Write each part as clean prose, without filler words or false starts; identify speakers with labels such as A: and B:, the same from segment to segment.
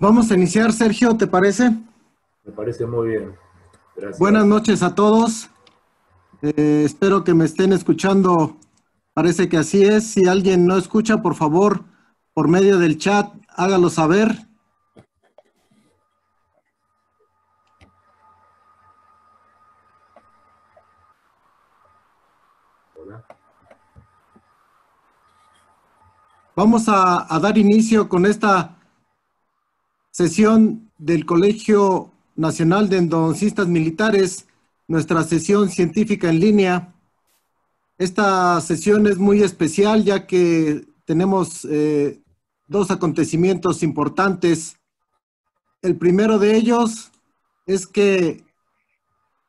A: Vamos a iniciar, Sergio, ¿te parece?
B: Me parece muy bien. Gracias.
A: Buenas noches a todos. Espero que me estén escuchando. Parece que así es. Si alguien no escucha, por favor, por medio del chat, hágalo saber.
B: Hola.
A: Vamos a dar inicio con esta sesión del Colegio Nacional de Endodoncistas Militares, nuestra sesión científica en línea. Esta sesión es muy especial ya que tenemos dos acontecimientos importantes. El primero de ellos es que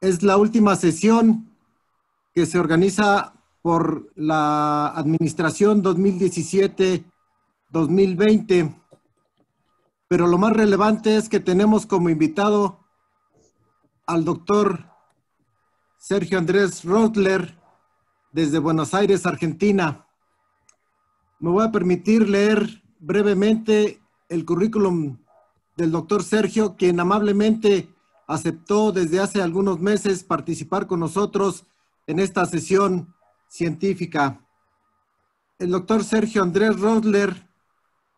A: es la última sesión que se organiza por la administración 2017-2020, pero lo más relevante es que tenemos como invitado al doctor Sergio Andrés Rosler desde Buenos Aires, Argentina. Me voy a permitir leer brevemente el currículum del doctor Sergio, quien amablemente aceptó desde hace algunos meses participar con nosotros en esta sesión científica. El doctor Sergio Andrés Rosler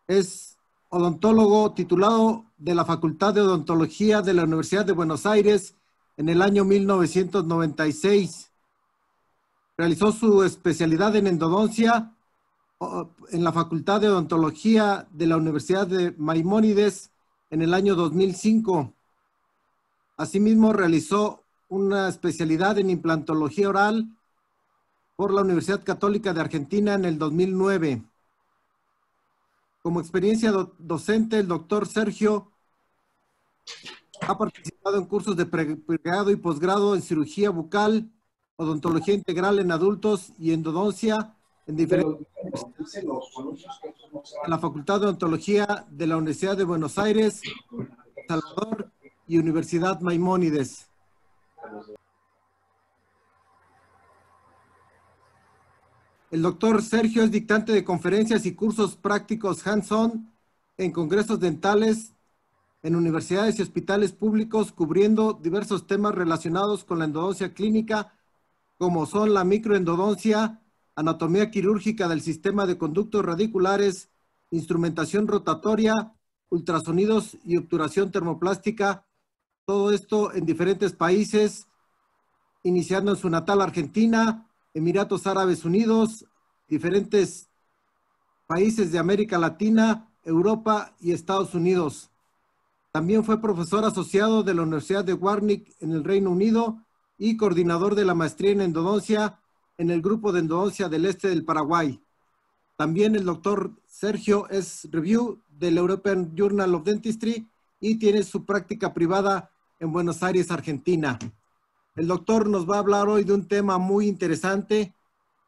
A: es odontólogo titulado de la Facultad de Odontología de la Universidad de Buenos Aires en el año 1996. Realizó su especialidad en endodoncia en la Facultad de Odontología de la Universidad de Maimónides en el año 2005. Asimismo, realizó una especialidad en implantología oral por la Universidad Católica de Argentina en el 2009. Como experiencia docente, el doctor Sergio ha participado en cursos de pregrado y posgrado en cirugía bucal, odontología integral en adultos y endodoncia en diferentes en la Facultad de Odontología de la Universidad de Buenos Aires, Salvador y Universidad Maimónides. El doctor Sergio es dictante de conferencias y cursos prácticos hands-on en congresos dentales en universidades y hospitales públicos, cubriendo diversos temas relacionados con la endodoncia clínica, como son la microendodoncia, anatomía quirúrgica del sistema de conductos radiculares, instrumentación rotatoria, ultrasonidos y obturación termoplástica, todo esto en diferentes países, iniciando en su natal Argentina, Emiratos Árabes Unidos, diferentes países de América Latina, Europa y Estados Unidos. También fue profesor asociado de la Universidad de Warwick en el Reino Unido y coordinador de la maestría en endodoncia en el Grupo de Endodoncia del Este del Paraguay. También el doctor Sergio es review del European Journal of Dentistry y tiene su práctica privada en Buenos Aires, Argentina. El doctor nos va a hablar hoy de un tema muy interesante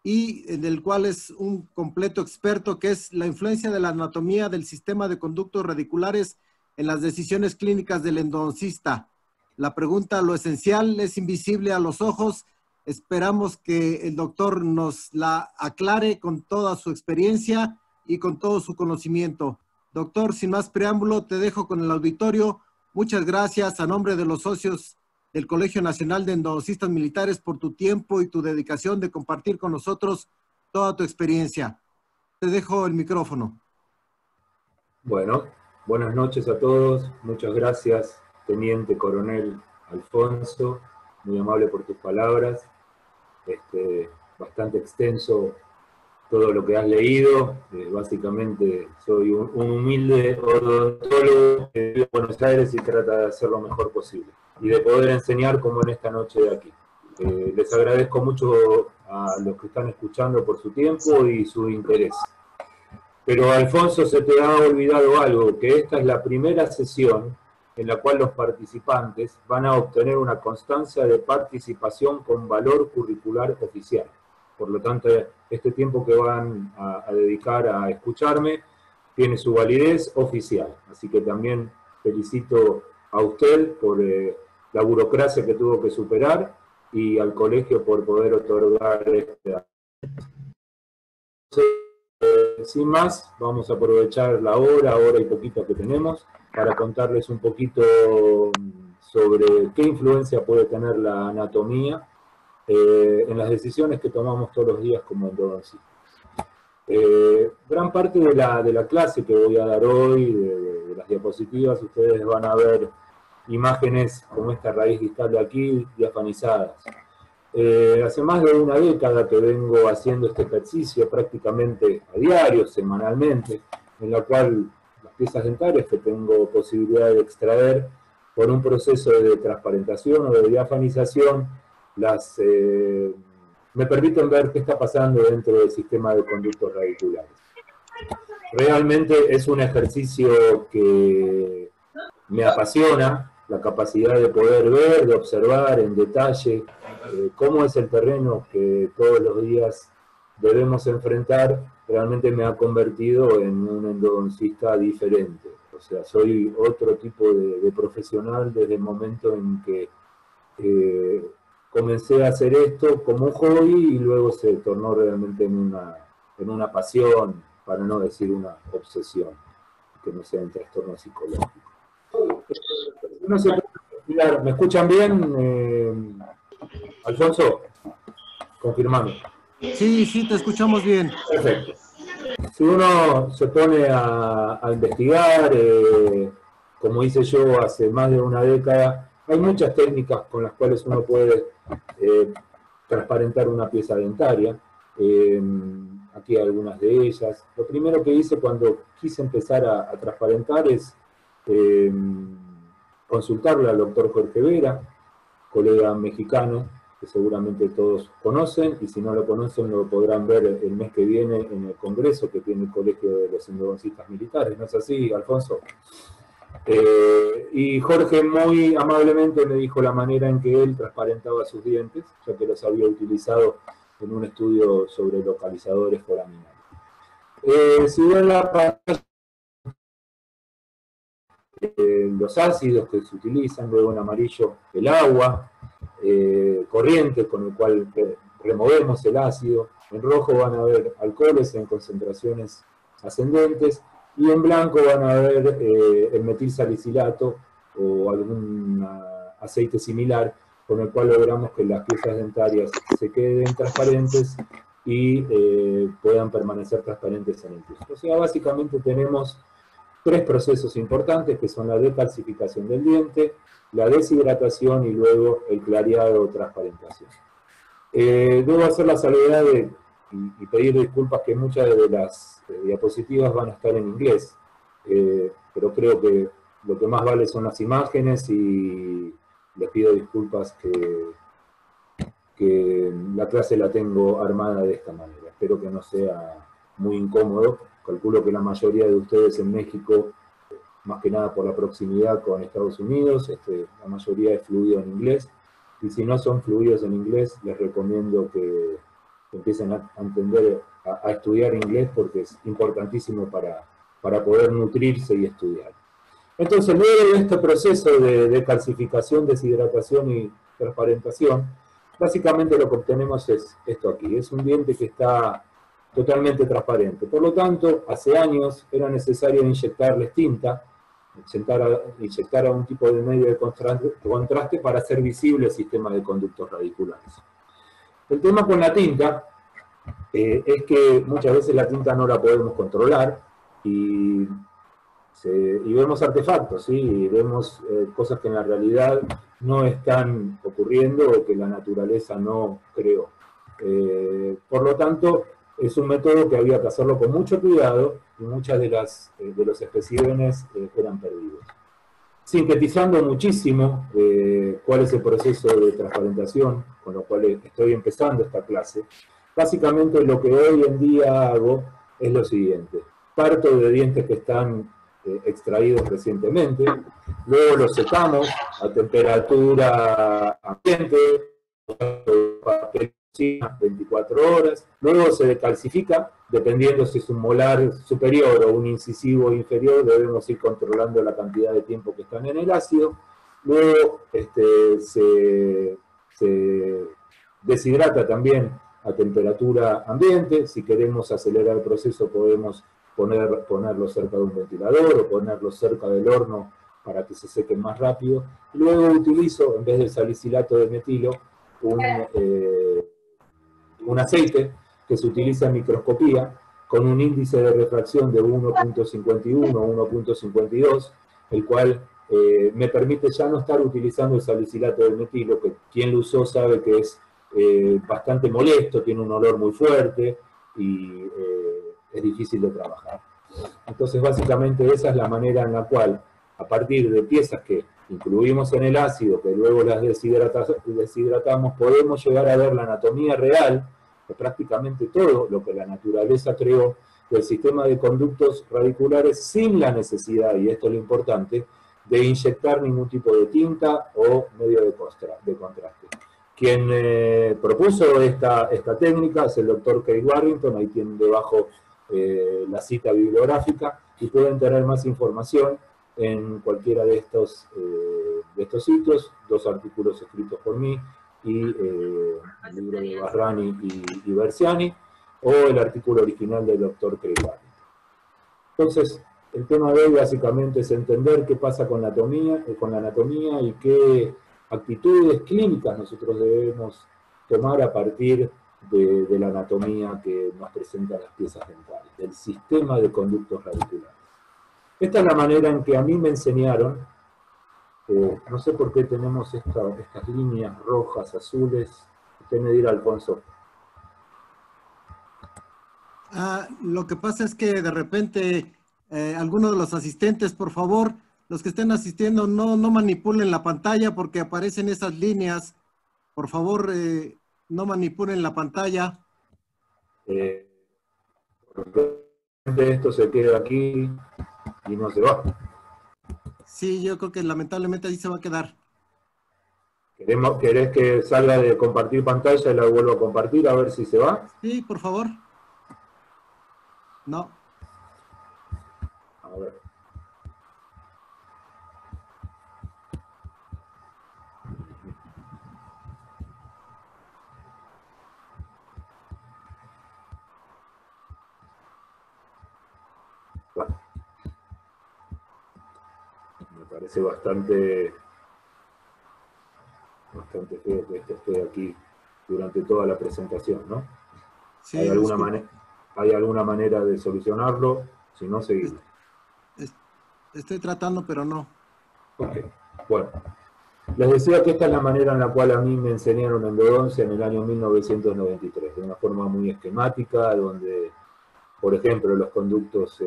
A: y del cual es un completo experto, que es la influencia de la anatomía del sistema de conductos radiculares en las decisiones clínicas del endodoncista. La pregunta, lo esencial, es invisible a los ojos. Esperamos que el doctor nos la aclare con toda su experiencia y con todo su conocimiento. Doctor, sin más preámbulo, te dejo con el auditorio. Muchas gracias a nombre de los socios del Colegio Nacional de Endodoncistas Militares por tu tiempo y tu dedicación de compartir con nosotros toda tu experiencia. Te dejo el micrófono.
B: Bueno, buenas noches a todos. Muchas gracias, Teniente Coronel Alfonso. Muy amable por tus palabras. Bastante extenso todo lo que has leído. Básicamente soy un humilde odontólogo que vive en Buenos Aires y trata de hacer lo mejor posible y de poder enseñar como en esta noche de aquí. Les agradezco mucho a los que están escuchando por su tiempo y su interés. Pero Alfonso, se te ha olvidado algo, que esta es la primera sesión en la cual los participantes van a obtener una constancia de participación con valor curricular oficial. Por lo tanto, este tiempo que van a dedicar a escucharme tiene su validez oficial. Así que también felicito a usted por la burocracia que tuvo que superar y al colegio por poder otorgar este. sin más, vamos a aprovechar la hora y poquito que tenemos para contarles un poquito sobre qué influencia puede tener la anatomía en las decisiones que tomamos todos los días como endodoncistas. Gran parte de la clase que voy a dar hoy, de las diapositivas, ustedes van a ver imágenes como esta raíz distal de aquí, diafanizadas. Hace más de una década que vengo haciendo este ejercicio prácticamente a diario, semanalmente, en la cual las piezas dentarias que tengo posibilidad de extraer por un proceso de transparentación o de diafanización, me permiten ver qué está pasando dentro del sistema de conductos radiculares. Realmente es un ejercicio que me apasiona, la capacidad de poder ver, de observar en detalle cómo es el terreno que todos los días debemos enfrentar. Realmente me ha convertido en un endodoncista diferente. O sea, soy otro tipo de profesional desde el momento en que comencé a hacer esto como un hobby y luego se tornó realmente en una pasión, para no decir una obsesión, que no sea un trastorno psicológico. No sé, ¿me escuchan bien, Alfonso? Confirmame.
A: Sí, te escuchamos bien.
B: Perfecto. Si uno se pone a investigar, como hice yo hace más de una década, hay muchas técnicas con las cuales uno puede transparentar una pieza dentaria. Aquí algunas de ellas. Lo primero que hice cuando quise empezar a transparentar es consultarle al doctor Jorge Vera, colega mexicano, que seguramente todos conocen, y si no lo conocen lo podrán ver el mes que viene en el congreso que tiene el Colegio de los Endodoncistas Militares. ¿No es así, Alfonso? Y Jorge muy amablemente me dijo la manera en que él transparentaba sus dientes, ya que los había utilizado en un estudio sobre localizadores foraminales. Si ven la pantalla, los ácidos que se utilizan, luego en amarillo el agua corriente con el cual removemos el ácido, en rojo van a ver alcoholes en concentraciones ascendentes, y en blanco van a ver el metilsalicilato o algún aceite similar, con el cual logramos que las piezas dentarias se queden transparentes y puedan permanecer transparentes en el tiempo. O sea, básicamente tenemos tres procesos importantes, que son la decalcificación del diente, la deshidratación y luego el clareado o transparentación. Debo hacer la salvedad y pedir disculpas que muchas de las diapositivas van a estar en inglés, pero creo que lo que más vale son las imágenes y les pido disculpas que la clase la tengo armada de esta manera. Espero que no sea muy incómodo. Calculo que la mayoría de ustedes en México, más que nada por la proximidad con Estados Unidos, la mayoría es fluido en inglés, y si no son fluidos en inglés, les recomiendo que empiecen a entender, a estudiar inglés, porque es importantísimo para poder nutrirse y estudiar. Entonces, luego de este proceso de calcificación, deshidratación y transparentación, básicamente lo que obtenemos es esto aquí. Es un diente que está totalmente transparente. Por lo tanto, hace años era necesario inyectarles tinta, inyectar a un tipo de medio de contraste para hacer visible el sistema de conductos radiculares. El tema con la tinta es que muchas veces la tinta no la podemos controlar y vemos artefactos, ¿sí? Y vemos cosas que en la realidad no están ocurriendo o que la naturaleza no creó. Por lo tanto, es un método que había que hacerlo con mucho cuidado y muchas de los especímenes eran perdidos. Sintetizando muchísimo cuál es el proceso de transparentación, con lo cual estoy empezando esta clase, básicamente lo que hoy en día hago es lo siguiente. Parto de dientes que están extraídos recientemente, luego los secamos a temperatura ambiente, 24 horas, luego se decalcifica, dependiendo si es un molar superior o un incisivo inferior, debemos ir controlando la cantidad de tiempo que están en el ácido, luego se deshidrata también a temperatura ambiente. Si queremos acelerar el proceso podemos ponerlo cerca de un ventilador o ponerlo cerca del horno para que se sequen más rápido. Luego utilizo, en vez del salicilato de metilo, un aceite que se utiliza en microscopía con un índice de refracción de 1.51 o 1.52, el cual me permite ya no estar utilizando el salicilato de metilo, que quien lo usó sabe que es bastante molesto, tiene un olor muy fuerte y es difícil de trabajar. Entonces, básicamente, esa es la manera en la cual, a partir de piezas que incluimos en el ácido, que luego las deshidratamos, podemos llegar a ver la anatomía real, de prácticamente todo lo que la naturaleza creó, del sistema de conductos radiculares sin la necesidad, y esto es lo importante, de inyectar ningún tipo de tinta o medio de contraste. Quien propuso esta técnica es el doctor Craig Warrington, ahí tienen debajo la cita bibliográfica, y pueden tener más información en cualquiera de estos sitios, 2 artículos escritos por mí, y el libro de Barrani y Berciani, o el artículo original del doctor Craig Warrington. Entonces, el tema de hoy básicamente es entender qué pasa con la anatomía y qué actitudes clínicas nosotros debemos tomar a partir de la anatomía que nos presentan las piezas dentales, del sistema de conductos radiculares. Esta es la manera en que a mí me enseñaron, no sé por qué tenemos estas líneas rojas, azules. Usted me dirá, Alfonso.
A: Lo que pasa es que de repente algunos de los asistentes, por favor, los que estén asistiendo, no manipulen la pantalla porque aparecen esas líneas. Por favor, no manipulen la pantalla.
B: Esto se queda aquí y no se va.
A: Sí, yo creo que lamentablemente ahí se va a quedar.
B: ¿Querés que salga de compartir pantalla y la vuelvo a compartir a ver si se va?
A: Sí, por favor. No.
B: A ver. Bueno. Me parece bastante feo que esto esté aquí durante toda la presentación, ¿no? Sí, ¿Hay alguna manera de solucionarlo? Si no, seguimos.
A: Estoy tratando, pero no.
B: Ok, bueno. Les decía que esta es la manera en la cual a mí me enseñaron endodoncia en el año 1993, de una forma muy esquemática, donde, por ejemplo, los conductos,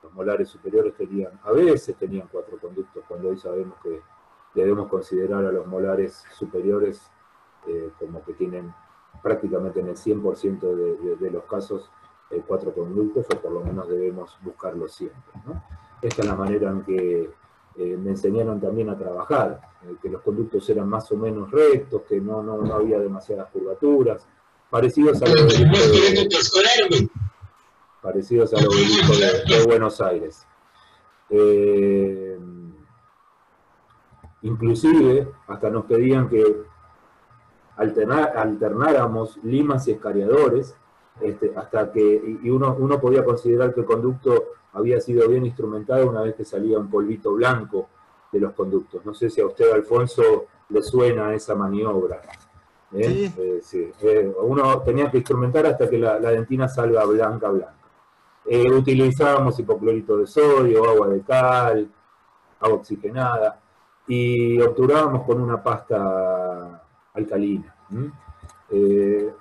B: los molares superiores a veces tenían 4 conductos, cuando hoy sabemos que debemos considerar a los molares superiores como que tienen prácticamente en el 100% de los casos 4 conductos, o por lo menos debemos buscarlos siempre, ¿no? Esta es la manera en que me enseñaron también a trabajar, que los conductos eran más o menos rectos, que no había demasiadas curvaturas, parecidos a los obeliscos de Buenos Aires. Inclusive, hasta nos pedían que alternáramos limas y escariadores, hasta que uno podía considerar que el conducto había sido bien instrumentado una vez que salía un polvito blanco de los conductos. No sé si a usted, Alfonso, le suena esa maniobra. Sí. Sí. Uno tenía que instrumentar hasta que la dentina salga blanca. Utilizábamos hipoclorito de sodio, agua de cal, agua oxigenada, y obturábamos con una pasta alcalina.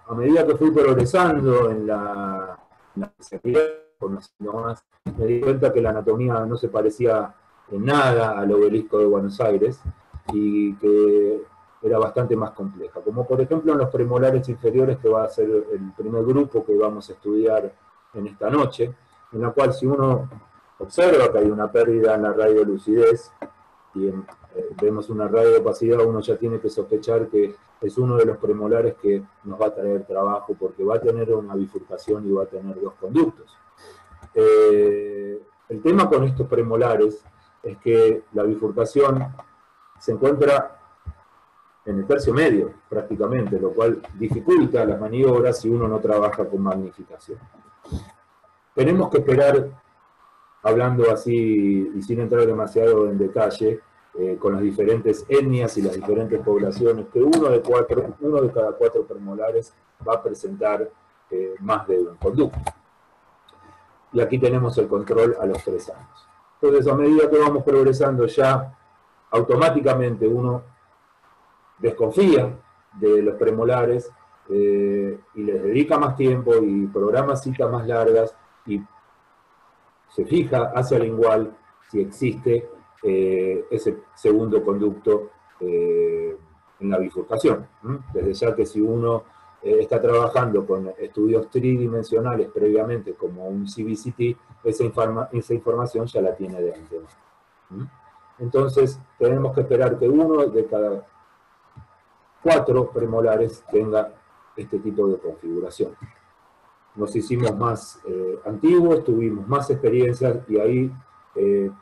B: A medida que fui progresando en la especialidad, conociendo más, me di cuenta que la anatomía no se parecía en nada al obelisco de Buenos Aires y que era bastante más compleja, como por ejemplo en los premolares inferiores, que va a ser el primer grupo que vamos a estudiar en esta noche, en la cual si uno observa que hay una pérdida en la radiolucidez y vemos una radioopacidad, uno ya tiene que sospechar que es uno de los premolares que nos va a traer trabajo, porque va a tener una bifurcación y va a tener 2 conductos. El tema con estos premolares es que la bifurcación se encuentra en el tercio medio, prácticamente, lo cual dificulta las maniobras si uno no trabaja con magnificación. Tenemos que esperar, hablando así y sin entrar demasiado en detalle, con las diferentes etnias y las diferentes poblaciones, que uno de cada 4 premolares va a presentar más de un conducto. Y aquí tenemos el control a los 3 años. Entonces, a medida que vamos progresando, ya automáticamente uno desconfía de los premolares y les dedica más tiempo y programa citas más largas y se fija hacia el lingual si existe ese segundo conducto en la bifurcación. Desde ya que si uno está trabajando con estudios tridimensionales previamente como un CBCT, esa información ya la tiene de antemano. Entonces tenemos que esperar que uno de cada 4 premolares tenga este tipo de configuración. Nos hicimos más antiguos, tuvimos más experiencias y ahí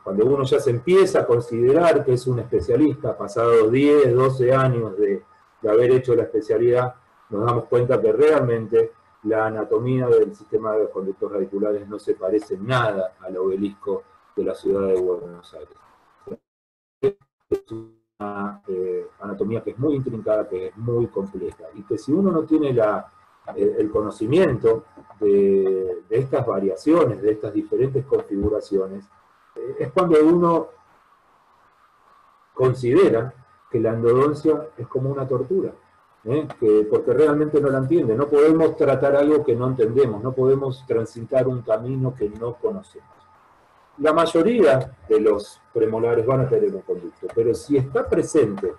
B: cuando uno ya se empieza a considerar que es un especialista, pasados 10, 12 años de haber hecho la especialidad, nos damos cuenta que realmente la anatomía del sistema de los conductos radiculares no se parece nada al obelisco de la ciudad de Buenos Aires. Es una anatomía que es muy intrincada, que es muy compleja, y que si uno no tiene el conocimiento de estas variaciones, de estas diferentes configuraciones, es cuando uno considera que la endodoncia es como una tortura, porque realmente no la entiende. No podemos tratar algo que no entendemos, no podemos transitar un camino que no conocemos. La mayoría de los premolares van a tener un conducto, pero si está presente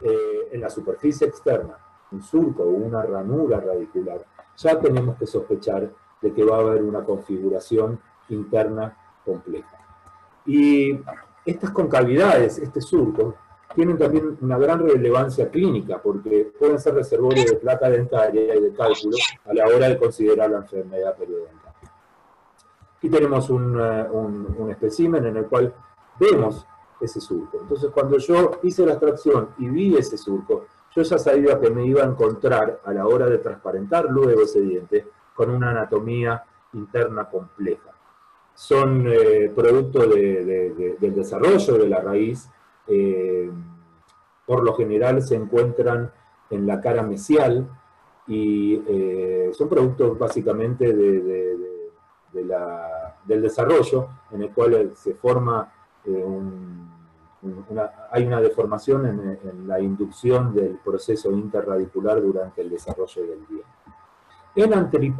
B: en la superficie externa un surco o una ranura radicular, ya tenemos que sospechar de que va a haber una configuración interna compleja. Y estas concavidades, este surco, tienen también una gran relevancia clínica, porque pueden ser reservorios de placa dentaria y de cálculo a la hora de considerar la enfermedad periodontal. Aquí tenemos un espécimen en el cual vemos ese surco. Entonces, cuando yo hice la extracción y vi ese surco, yo ya sabía que me iba a encontrar a la hora de transparentar luego ese diente con una anatomía interna compleja. Son producto del desarrollo de la raíz, por lo general se encuentran en la cara mesial y son productos básicamente del desarrollo en el cual se forma hay una deformación en la inducción del proceso interradicular durante el desarrollo del diente.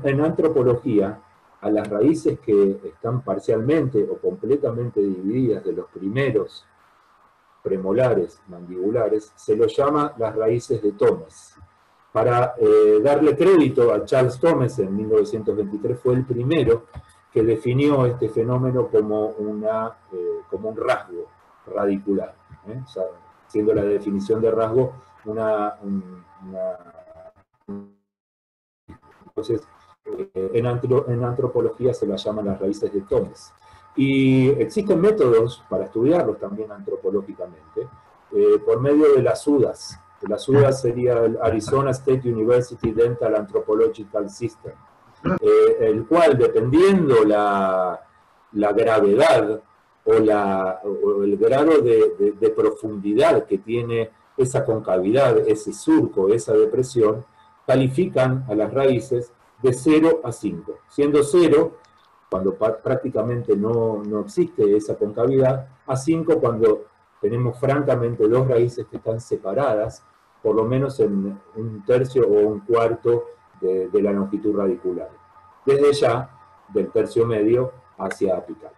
B: En antropología, a las raíces que están parcialmente o completamente divididas de los primeros premolares mandibulares, se los llama las raíces de Thomes. Para darle crédito a Charles Thomes, en 1923 fue el primero que definió este fenómeno como un rasgo radicular, o sea, siendo la definición de rasgo entonces, en antropología se las llaman las raíces de Thomes. Y existen métodos para estudiarlos también antropológicamente, por medio de las UDAS. Las UDAS sería el Arizona State University Dental Anthropological System, el cual, dependiendo la gravedad o el grado de profundidad que tiene esa concavidad, ese surco, esa depresión, califican a las raíces de 0 a 5, siendo 0 cuando prácticamente no existe esa concavidad, a 5 cuando tenemos francamente 2 raíces que están separadas, por lo menos en un tercio o un cuarto de la longitud radicular, desde ya del tercio medio hacia apical.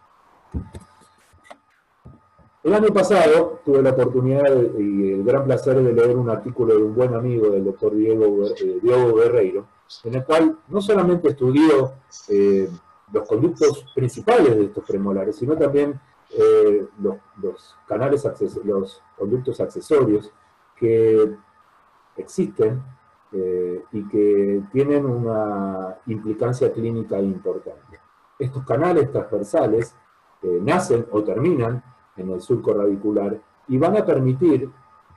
B: El año pasado tuve la oportunidad y el gran placer de leer un artículo de un buen amigo del doctor Diego Guerreiro, en el cual no solamente estudió los conductos principales de estos premolares, sino también los conductos accesorios que existen y que tienen una implicancia clínica importante. Estos canales transversales nacen o terminan en el surco radicular y van a permitir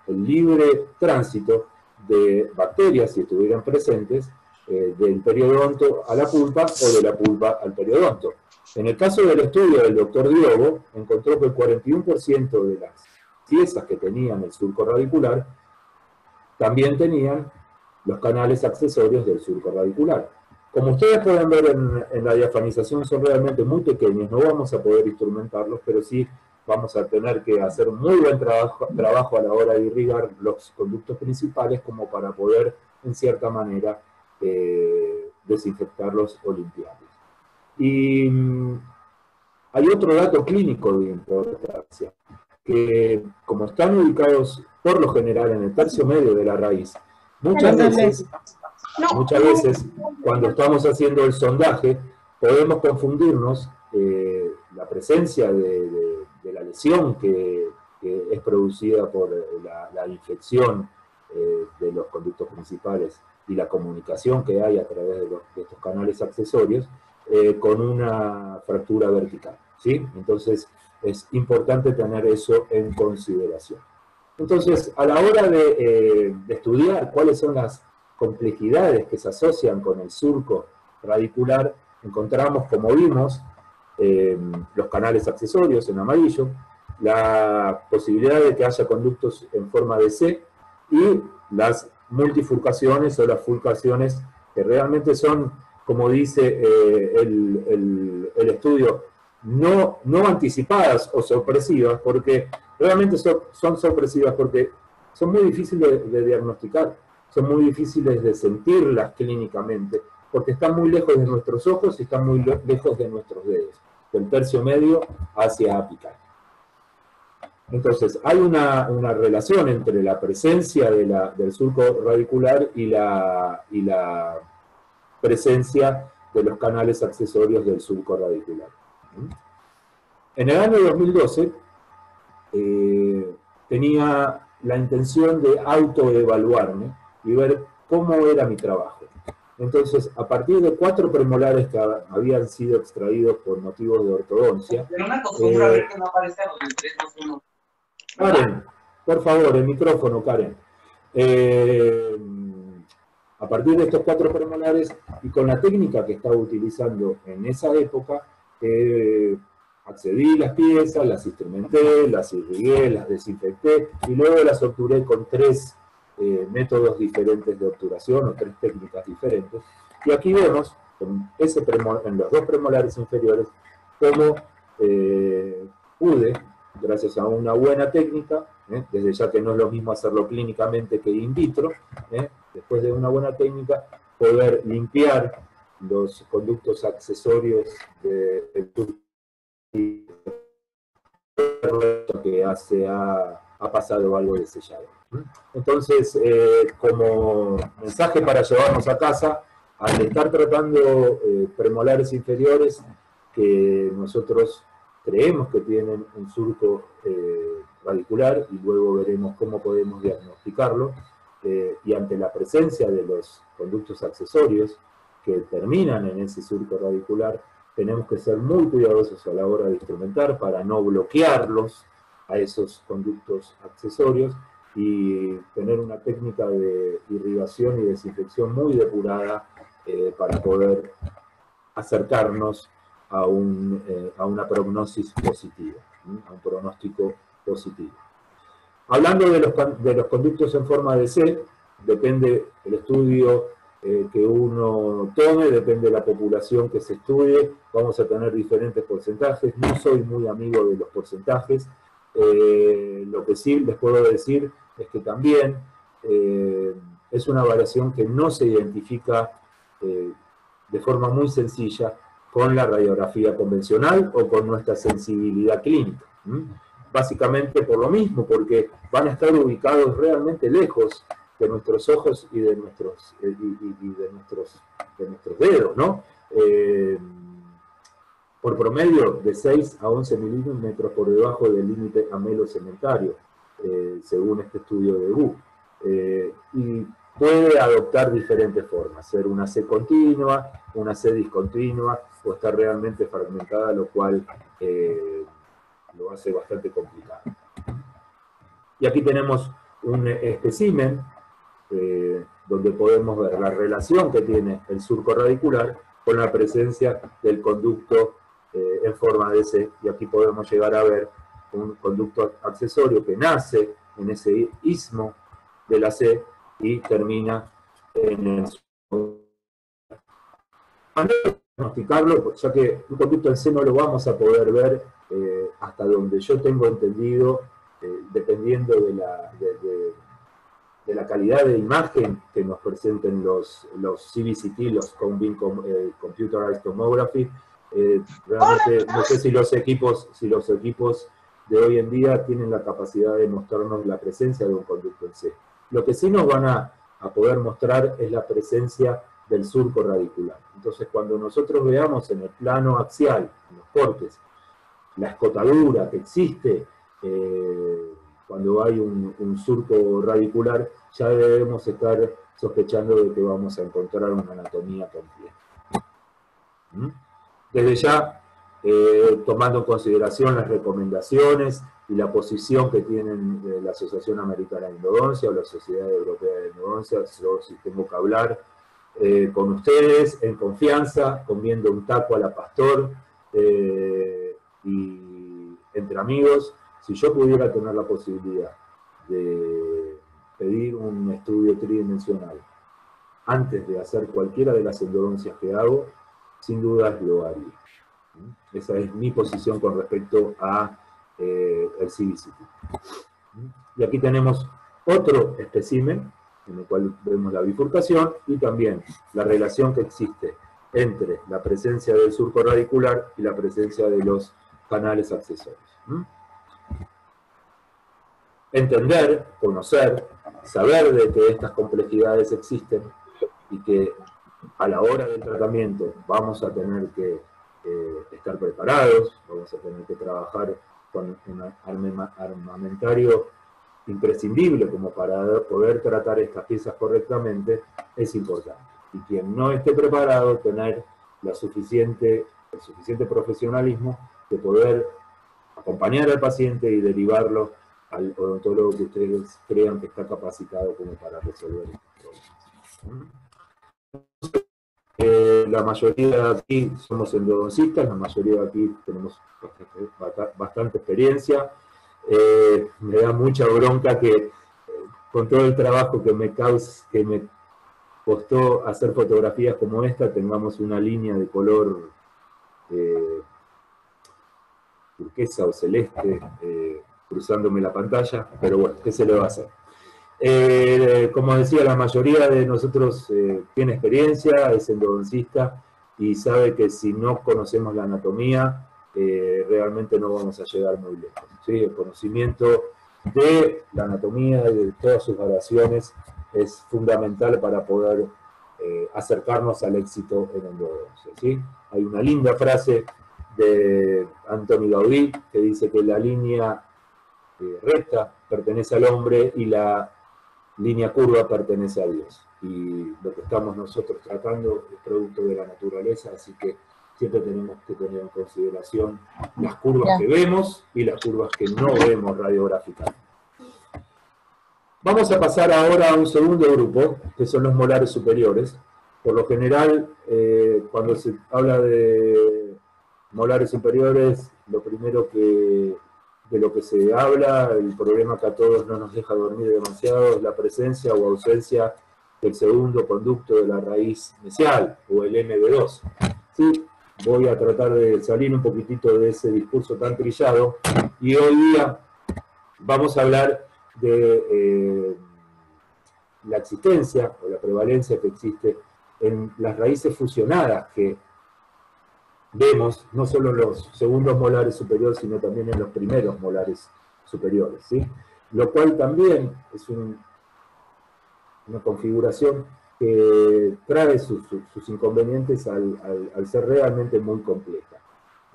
B: el libre tránsito de bacterias, si estuvieran presentes, del periodonto a la pulpa o de la pulpa al periodonto. En el caso del estudio del doctor Diogo, encontró que el 41% de las piezas que tenían el surco radicular también tenían los canales accesorios del surco radicular. Como ustedes pueden ver en la diafanización, son realmente muy pequeños, no vamos a poder instrumentarlos, pero sí vamos a tener que hacer un muy buen trabajo a la hora de irrigar los conductos principales como para poder, en cierta manera, desinfectarlos o limpiarlos. Y hay otro dato clínico de importancia, que como están ubicados por lo general en el tercio medio de la raíz, muchas veces cuando estamos haciendo el sondaje, podemos confundirnos la presencia de la lesión que es producida por la infección de los conductos principales y la comunicación que hay a través de estos canales accesorios con una fractura vertical, ¿sí? Entonces es importante tener eso en consideración. Entonces, a la hora de estudiar cuáles son las complejidades que se asocian con el surco radicular, encontramos, como vimos, los canales accesorios en amarillo, la posibilidad de que haya conductos en forma de C y las multifurcaciones o las fulcaciones que realmente son, como dice el estudio, no anticipadas o sorpresivas, porque realmente son sorpresivas porque son muy difíciles de diagnosticar, son muy difíciles de sentirlas clínicamente, porque están muy lejos de nuestros ojos y están muy lejos de nuestros dedos, del tercio medio hacia apical. Entonces, hay una relación entre la presencia del surco radicular y la presencia de los canales accesorios del surco radicular. En el año 2012, tenía la intención de autoevaluarme y ver cómo era mi trabajo. Entonces, a partir de 4 premolares que habían sido extraídos por motivos de ortodoncia... Pero me acostumbro a ver que no aparece algo en 3, 2, 1. Karen, por favor, el micrófono, Karen. A partir de estos 4 premolares, y con la técnica que estaba utilizando en esa época, accedí las piezas, las instrumenté, las irrigué, las desinfecté, y luego las obturé con 3 métodos diferentes de obturación, o 3 técnicas diferentes. Y aquí vemos, en los 2 premolares inferiores, cómo pude, gracias a una buena técnica, desde ya que no es lo mismo hacerlo clínicamente que in vitro, después de una buena técnica, poder limpiar los conductos accesorios del que ha pasado algo de sellado. Entonces, como mensaje para llevarnos a casa, al estar tratando premolares inferiores que nosotros creemos que tienen un surco radicular, y luego veremos cómo podemos diagnosticarlo, y ante la presencia de los conductos accesorios que terminan en ese surco radicular, tenemos que ser muy cuidadosos a la hora de instrumentar para no bloquearlos a esos conductos accesorios y tener una técnica de irrigación y desinfección muy depurada para poder acercarnos a una prognosis positiva, a un pronóstico positivo. Hablando de los conductos en forma de C, depende el estudio que uno tome, depende de la población que se estudie, vamos a tener diferentes porcentajes. No soy muy amigo de los porcentajes, lo que sí les puedo decir es que también es una variación que no se identifica de forma muy sencilla con la radiografía convencional o con nuestra sensibilidad clínica. Básicamente por lo mismo, porque van a estar ubicados realmente lejos de nuestros ojos y de nuestros dedos, ¿no? Por promedio de 6 a 11 milímetros por debajo del límite amelo-cementario, según este estudio de Wu. Y puede adoptar diferentes formas, ser una C continua, una C discontinua, o estar realmente fragmentada, lo cual lo hace bastante complicado. Y aquí tenemos un espécimen donde podemos ver la relación que tiene el surco radicular con la presencia del conducto en forma de C, y aquí podemos llegar a ver un conducto accesorio que nace en ese istmo de la C y termina en el surco. Para diagnosticarlo, ya que un conducto en C no lo vamos a poder ver hasta donde yo tengo entendido, dependiendo de la calidad de imagen que nos presenten los CBCT, los Computerized Tomography. Realmente no sé si los equipos de hoy en día tienen la capacidad de mostrarnos la presencia de un conducto en C. Lo que sí nos van a poder mostrar es la presencia del surco radicular. Entonces, cuando nosotros veamos en el plano axial, en los cortes, la escotadura que existe cuando hay un surco radicular, ya debemos estar sospechando de que vamos a encontrar una anatomía completa. Desde ya, tomando en consideración las recomendaciones y la posición que tienen la Asociación Americana de Endodoncia o la Sociedad Europea de Endodoncia, yo sí tengo que hablar con ustedes en confianza, comiendo un taco a la pastor y entre amigos. Si yo pudiera tener la posibilidad de pedir un estudio tridimensional antes de hacer cualquiera de las endodoncias que hago, sin dudas lo haría. Esa es mi posición con respecto a el CBCT. Y aquí tenemos otro espécimen en el cual vemos la bifurcación y también la relación que existe entre la presencia del surco radicular y la presencia de los canales accesorios. Entender, conocer, saber de que estas complejidades existen y que a la hora del tratamiento vamos a tener que estar preparados, vamos a tener que trabajar con un armamentario imprescindible como para poder tratar estas piezas correctamente, es importante. Y quien no esté preparado, tener el suficiente profesionalismo de poder acompañar al paciente y derivarlo al odontólogo que ustedes crean que está capacitado como para resolver estos problemas. La mayoría de aquí somos endodoncistas, la mayoría de aquí tenemos bastante experiencia. Me da mucha bronca que con todo el trabajo que me costó hacer fotografías como esta, tengamos una línea de color turquesa o celeste cruzándome la pantalla, pero bueno, ¿qué se le va a hacer? Como decía, la mayoría de nosotros tiene experiencia, es endodoncista y sabe que si no conocemos la anatomía, realmente no vamos a llegar muy lejos, ¿sí? El conocimiento de la anatomía y de todas sus variaciones es fundamental para poder acercarnos al éxito en endodoncia, ¿sí? Hay una linda frase de Antoni Gaudí que dice que la línea recta pertenece al hombre y la línea curva pertenece a Dios. Y lo que estamos nosotros tratando es producto de la naturaleza, así que siempre tenemos que tener en consideración las curvas que vemos y las curvas que no vemos radiográficamente. Vamos a pasar ahora a un segundo grupo, que son los molares superiores. Por lo general, cuando se habla de molares superiores, lo primero de lo que se habla, el problema que a todos no nos deja dormir demasiado, es la presencia o ausencia del segundo conducto de la raíz mesial, o el MB2. ¿Sí? Voy a tratar de salir un poquitito de ese discurso tan trillado, y hoy día vamos a hablar de la existencia o la prevalencia que existe en las raíces fusionadas que vemos, no solo en los segundos molares superiores, sino también en los primeros molares superiores, ¿sí? Lo cual también es una configuración que trae sus inconvenientes al ser realmente muy compleja.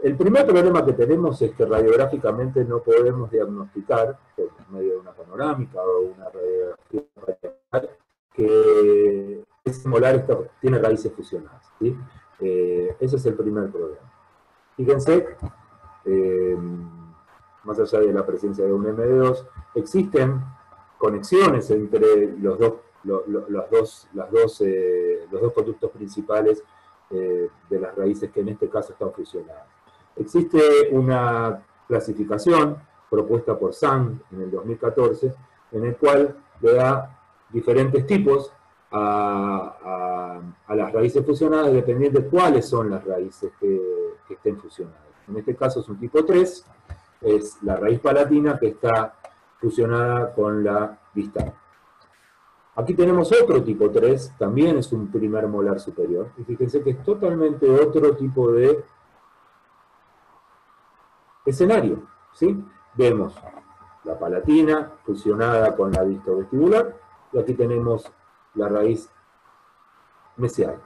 B: El primer problema que tenemos es que radiográficamente no podemos diagnosticar, por medio de una panorámica o una radiografía, que ese molar tiene raíces fusionadas, ¿sí? Ese es el primer problema. Fíjense, más allá de la presencia de un MD2, existen conexiones entre los dos conductos principales de las raíces que en este caso están fusionadas. Existe una clasificación propuesta por Zhang en el 2014, en el cual le da diferentes tipos a las raíces fusionadas, dependiendo de cuáles son las raíces que estén fusionadas. En este caso es un tipo 3, es la raíz palatina que está fusionada con la distal. Aquí tenemos otro tipo 3, también es un primer molar superior, y fíjense que es totalmente otro tipo de escenario, ¿sí? Vemos la palatina fusionada con la distovestibular, y aquí tenemos la raíz mesial.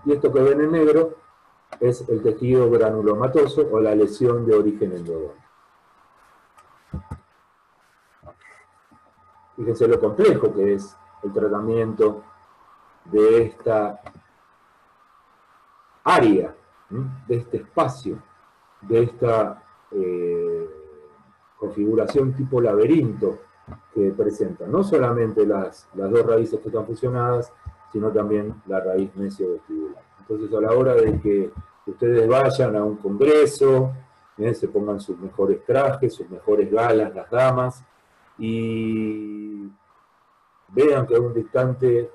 B: Y esto que ven en negro es el tejido granulomatoso o la lesión de origen endodónico. Fíjense lo complejo que es el tratamiento de esta área, de este espacio, de esta configuración tipo laberinto que presenta no solamente las dos raíces que están fusionadas, sino también la raíz mesiovestibular. Entonces, a la hora de que ustedes vayan a un congreso, se pongan sus mejores trajes, sus mejores galas, las damas, y vean que un dictante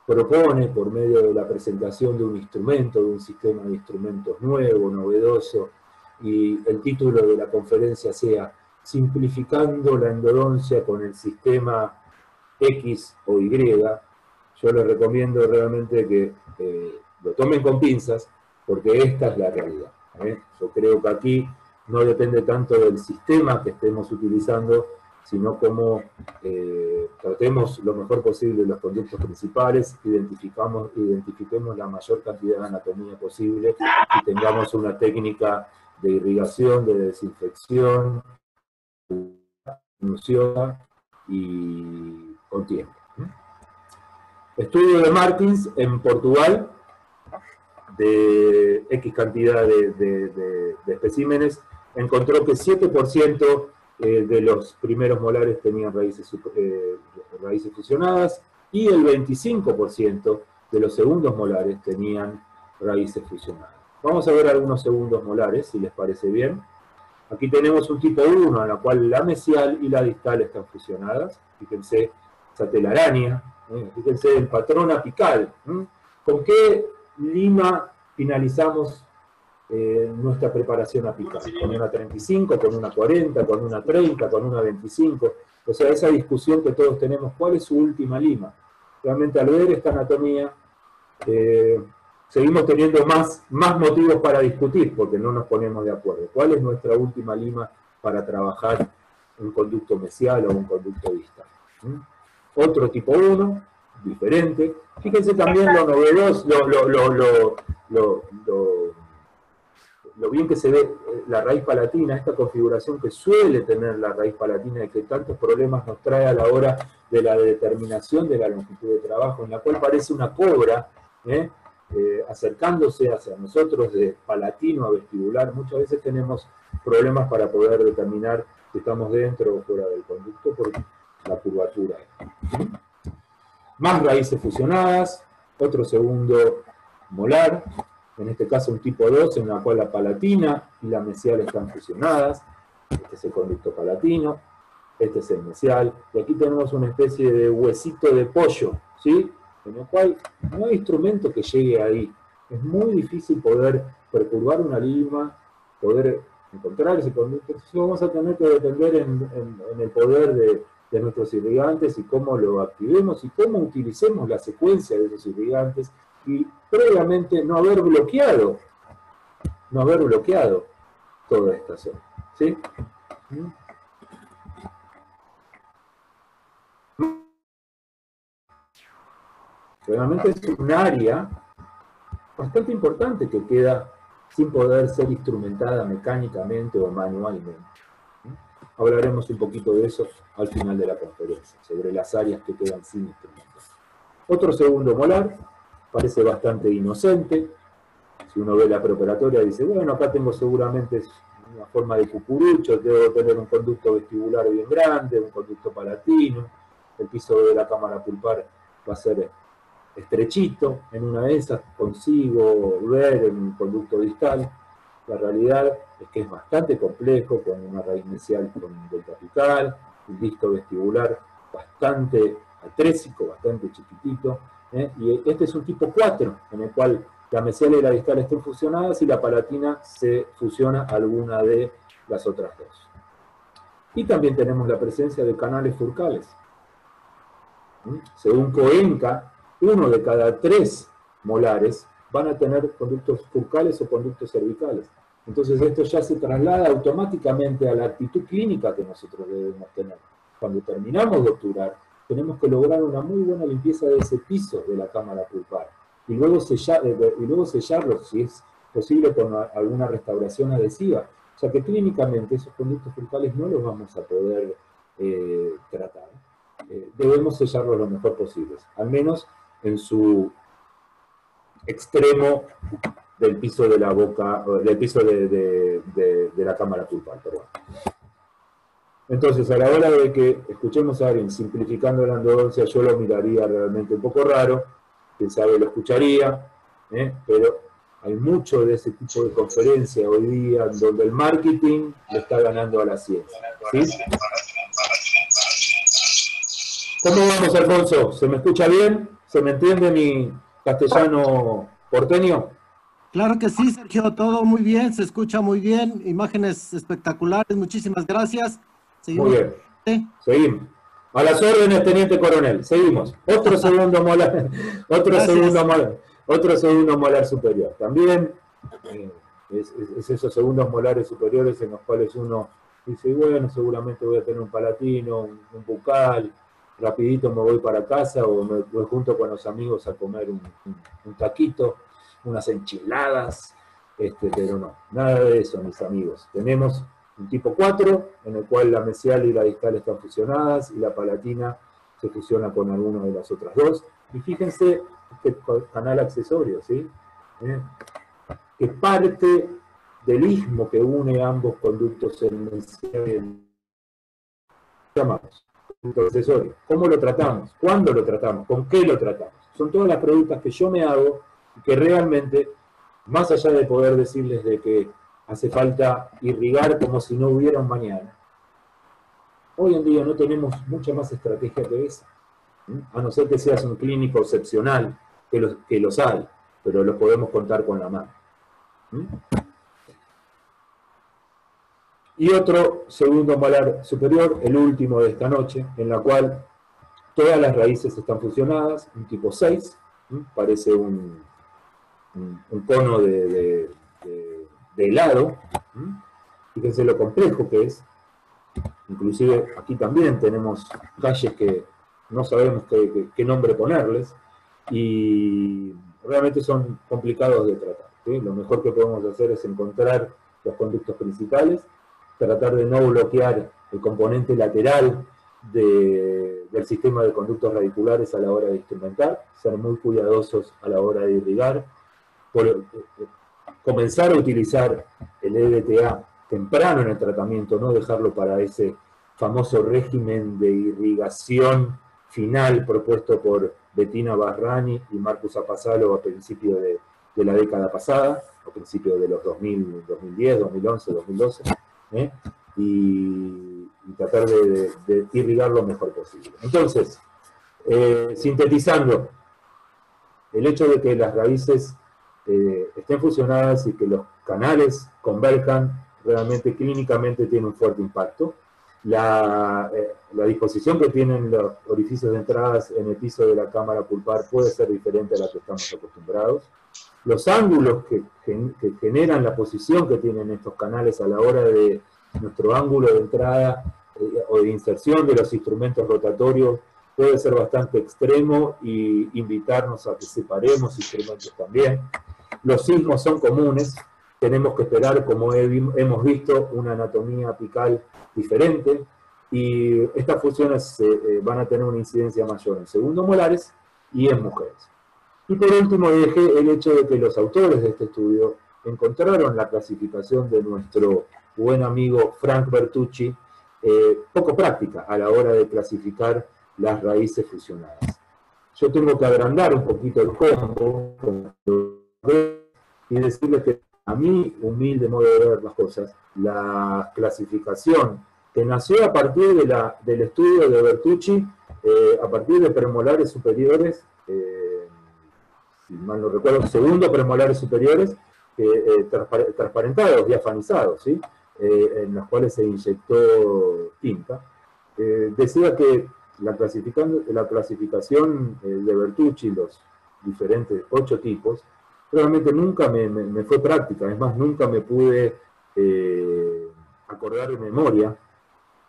B: propone, por medio de la presentación de un instrumento, de un sistema de instrumentos nuevo, novedoso, y el título de la conferencia sea Simplificando la endodoncia con el sistema X o Y, yo les recomiendo realmente que lo tomen con pinzas, porque esta es la realidad. Yo creo que aquí no depende tanto del sistema que estemos utilizando, sino cómo tratemos lo mejor posible los conductos principales, identifiquemos la mayor cantidad de anatomía posible y tengamos una técnica de irrigación, de desinfección, minuciosa y con tiempo. Estudio de Martins en Portugal, de X cantidad de especímenes, encontró que 7% de los primeros molares tenían raíces fusionadas y el 25% de los segundos molares tenían raíces fusionadas. Vamos a ver algunos segundos molares, si les parece bien. Aquí tenemos un tipo 1, en la cual la mesial y la distal están fusionadas. Fíjense esa telaraña, fíjense el patrón apical. ¿Con qué lima finalizamos nuestra preparación apical? Con una 35, con una 40, con una 30, con una 25. O sea, esa discusión que todos tenemos, ¿cuál es su última lima? Realmente al ver esta anatomía, seguimos teniendo más motivos para discutir, porque no nos ponemos de acuerdo. ¿Cuál es nuestra última lima para trabajar un conducto mesial o un conducto distal? Otro tipo 1, diferente. Fíjense también lo novedoso, lo bien que se ve la raíz palatina, esta configuración que suele tener la raíz palatina y que tantos problemas nos trae a la hora de la determinación de la longitud de trabajo, en la cual parece una cobra, acercándose hacia nosotros de palatino a vestibular. Muchas veces tenemos problemas para poder determinar si estamos dentro o fuera del conducto por la curvatura. Más raíces fusionadas, otro segundo molar, en este caso un tipo 2, en la cual la palatina y la mesial están fusionadas. Este es el conducto palatino, este es el mesial, y aquí tenemos una especie de huesito de pollo, ¿sí? En el cual no hay instrumento que llegue ahí. Es muy difícil poder perturbar una lima, poder encontrar ese conducto. Entonces vamos a tener que depender en el poder de nuestros irrigantes y cómo lo activemos y cómo utilicemos la secuencia de esos irrigantes y previamente no haber bloqueado toda esta zona. ¿Sí? Realmente es un área bastante importante que queda sin poder ser instrumentada mecánicamente o manualmente. Hablaremos un poquito de eso al final de la conferencia, sobre las áreas que quedan sin instrumentos. Otro segundo molar, parece bastante inocente. Si uno ve la preparatoria dice, bueno, acá tengo seguramente una forma de cucurucho, debo tener un conducto vestibular bien grande, un conducto palatino. el piso de la cámara pulpar va a ser estrechito, en una de esas consigo ver en un conducto distal. La realidad es que es bastante complejo, con una raíz mesial con delta apical, un disco vestibular bastante atrésico, bastante chiquitito, y este es un tipo 4, en el cual la mesial y la distal estén fusionadas y la palatina se fusiona a alguna de las otras dos. Y también tenemos la presencia de canales furcales. Según Coenca, 1 de cada 3 molares van a tener conductos furcales o conductos cervicales. Entonces esto ya se traslada automáticamente a la actitud clínica que nosotros debemos tener. Cuando terminamos de obturar, tenemos que lograr una muy buena limpieza de ese piso de la cámara pulpar y luego sellarlo, si es posible, con alguna restauración adhesiva. O sea que clínicamente esos conductos furcales no los vamos a poder tratar. Debemos sellarlos lo mejor posible, al menos en su extremo del piso de la boca, del piso de la cámara pulpar, perdón. Entonces, a la hora de que escuchemos a alguien simplificando la endodoncia, yo lo miraría realmente un poco raro, quién sabe lo escucharía, pero hay mucho de ese tipo de conferencia hoy día donde el marketing le está ganando a la ciencia. ¿Sí? ¿Cómo vamos, Alfonso? ¿Se me escucha bien? ¿Se me entiende mi castellano porteño?
A: Claro que sí, Sergio, todo muy bien, se escucha muy bien, imágenes espectaculares, muchísimas gracias. Seguimos.
B: Muy bien, seguimos. A las órdenes, teniente coronel, seguimos. Otro segundo molar, otro segundo molar superior. También es esos segundos molares superiores en los cuales uno dice, bueno, seguramente voy a tener un palatino, un bucal, rapidito me voy para casa o me voy junto con los amigos a comer un taquito, unas enchiladas, pero no, nada de eso, mis amigos. Tenemos un tipo 4, en el cual la mesial y la distal están fusionadas y la palatina se fusiona con alguna de las otras dos. Y fíjense este canal accesorio, ¿sí? Que parte del istmo que une ambos conductos en mesial. Llamamos conducto accesorio. ¿Cómo lo tratamos? ¿Cuándo lo tratamos? ¿Con qué lo tratamos? Son todas las preguntas que yo me hago y que realmente, más allá de poder decirles de que hace falta irrigar como si no hubiera un mañana, hoy en día no tenemos mucha más estrategia que esa. A no ser que seas un clínico excepcional, que los hay, pero los podemos contar con la mano. Y otro segundo molar superior, el último de esta noche, en la cual todas las raíces están fusionadas, un tipo 6, parece un cono de helado. Fíjense lo complejo que es. Inclusive aquí también tenemos calles que no sabemos qué nombre ponerles y realmente son complicados de tratar, ¿sí? Lo mejor que podemos hacer es encontrar los conductos principales, tratar de no bloquear el componente lateral del sistema de conductos radiculares a la hora de instrumentar, ser muy cuidadosos a la hora de irrigar, comenzar a utilizar el EDTA temprano en el tratamiento, no dejarlo para ese famoso régimen de irrigación final propuesto por Bettina Barrani y Marcus Apasalo a principios de la década pasada, a principios de los 2000, 2010, 2011, 2012, y tratar de irrigar lo mejor posible. Entonces, sintetizando, el hecho de que las raíces estén fusionadas y que los canales converjan realmente clínicamente tiene un fuerte impacto. La disposición que tienen los orificios de entradas en el piso de la cámara pulpar puede ser diferente a la que estamos acostumbrados. Los ángulos que generan la posición que tienen estos canales a la hora de nuestro ángulo de entrada o de inserción de los instrumentos rotatorios puede ser bastante extremo y invitarnos a que separemos instrumentos también. Los sismos son comunes, tenemos que esperar, como hemos visto, una anatomía apical diferente, y estas fusiones van a tener una incidencia mayor en segundos molares y en mujeres. Y por último dejé el hecho de que los autores de este estudio encontraron la clasificación de nuestro buen amigo Frank Bertucci poco práctica a la hora de clasificar las raíces fusionadas. Yo tengo que agrandar un poquito el combo y decirles que a mi humilde modo de ver las cosas, la clasificación que nació a partir del estudio de Bertucci, a partir de premolares superiores, si mal no recuerdo, segundo premolares superiores, transparentados, diafanizados, ¿sí? En los cuales se inyectó tinta, decía que la clasificación de Bertucci, los diferentes 8 tipos, realmente nunca me fue práctica, es más, nunca me pude acordar de memoria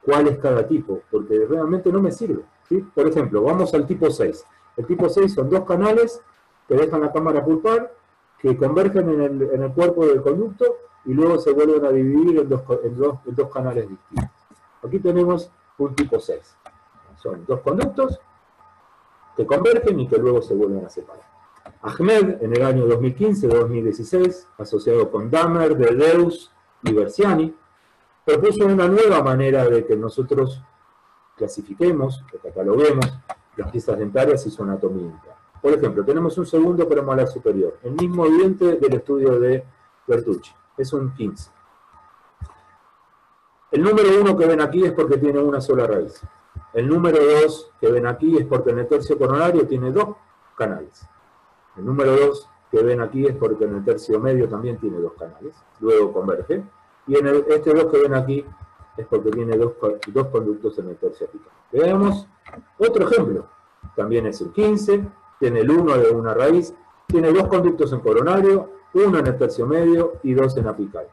B: cuál es cada tipo, porque realmente no me sirve, ¿sí? Por ejemplo, vamos al tipo 6. El tipo 6 son 2 canales que dejan la cámara pulpar, que convergen en el cuerpo del conducto y luego se vuelven a dividir en dos canales distintos. Aquí tenemos un tipo 6. Son 2 conductos que convergen y que luego se vuelven a separar. Ahmed, en el año 2015-2016, asociado con Dahmer, Dedeus y Berciani, propuso una nueva manera de que nosotros clasifiquemos o cataloguemos las piezas dentarias y su anatomía interna. Por ejemplo, tenemos un segundo premolar superior, el mismo diente del estudio de Bertucci, es un 15. El número 1 que ven aquí es porque tiene una sola raíz. El número 2 que ven aquí es porque en el tercio coronario tiene 2 canales. El número 2 que ven aquí es porque en el tercio medio también tiene 2 canales, luego converge. Y en este 2 que ven aquí es porque tiene dos conductos en el tercio apical. Veamos otro ejemplo. También es un 15, tiene el 1 de una raíz, tiene 2 conductos en coronario, 1 en el tercio medio y 2 en apical.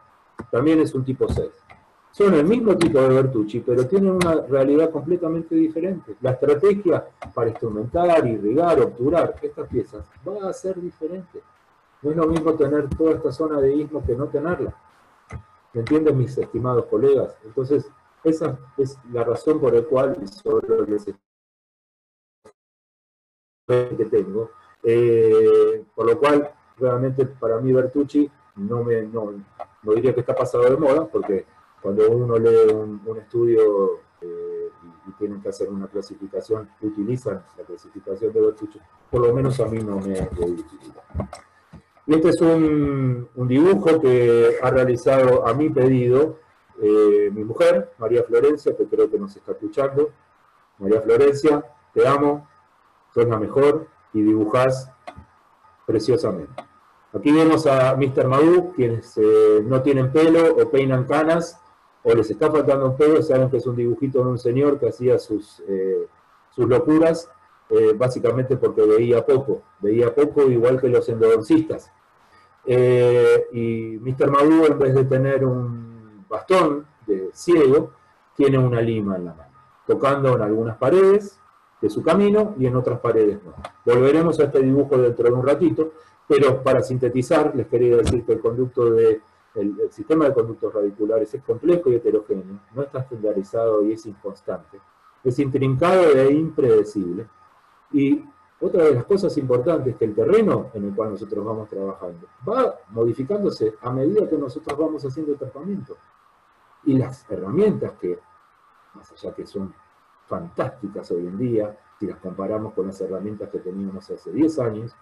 B: También es un tipo 6. Son el mismo tipo de Bertucci, pero tienen una realidad completamente diferente. La estrategia para instrumentar, irrigar, obturar estas piezas va a ser diferente. No es lo mismo tener toda esta zona de istmo que no tenerla. ¿Me entienden, mis estimados colegas? Entonces, esa es la razón por la cual solo les que tengo. Por lo cual, realmente, para mí Bertucci no diría que está pasado de moda, porque cuando uno lee un estudio y tienen que hacer una clasificación, utilizan la clasificación de Bertucci, por lo menos a mí no me es de utilidad. Y este es un dibujo que ha realizado a mi pedido mi mujer, María Florencia, que creo que nos está escuchando. María Florencia, te amo, sos la mejor y dibujás preciosamente. Aquí vemos a Mr. Madú, quienes no tienen pelo o peinan canas o les está faltando un pelo, saben que es un dibujito de un señor que hacía sus locuras, básicamente porque veía poco igual que los endodoncistas. Y Mr. Madú, en vez de tener un bastón de ciego, tiene una lima en la mano, tocando en algunas paredes de su camino y en otras paredes no. Volveremos a este dibujo dentro de un ratito, pero para sintetizar les quería decir que el sistema de conductos radiculares es complejo y heterogéneo, no está estandarizado y es inconstante, es intrincado e impredecible. Y otra de las cosas importantes es que el terreno en el cual nosotros vamos trabajando va modificándose a medida que nosotros vamos haciendo el tratamiento. Y las herramientas que, más allá que son fantásticas hoy en día, si las comparamos con las herramientas que teníamos hace 10 años,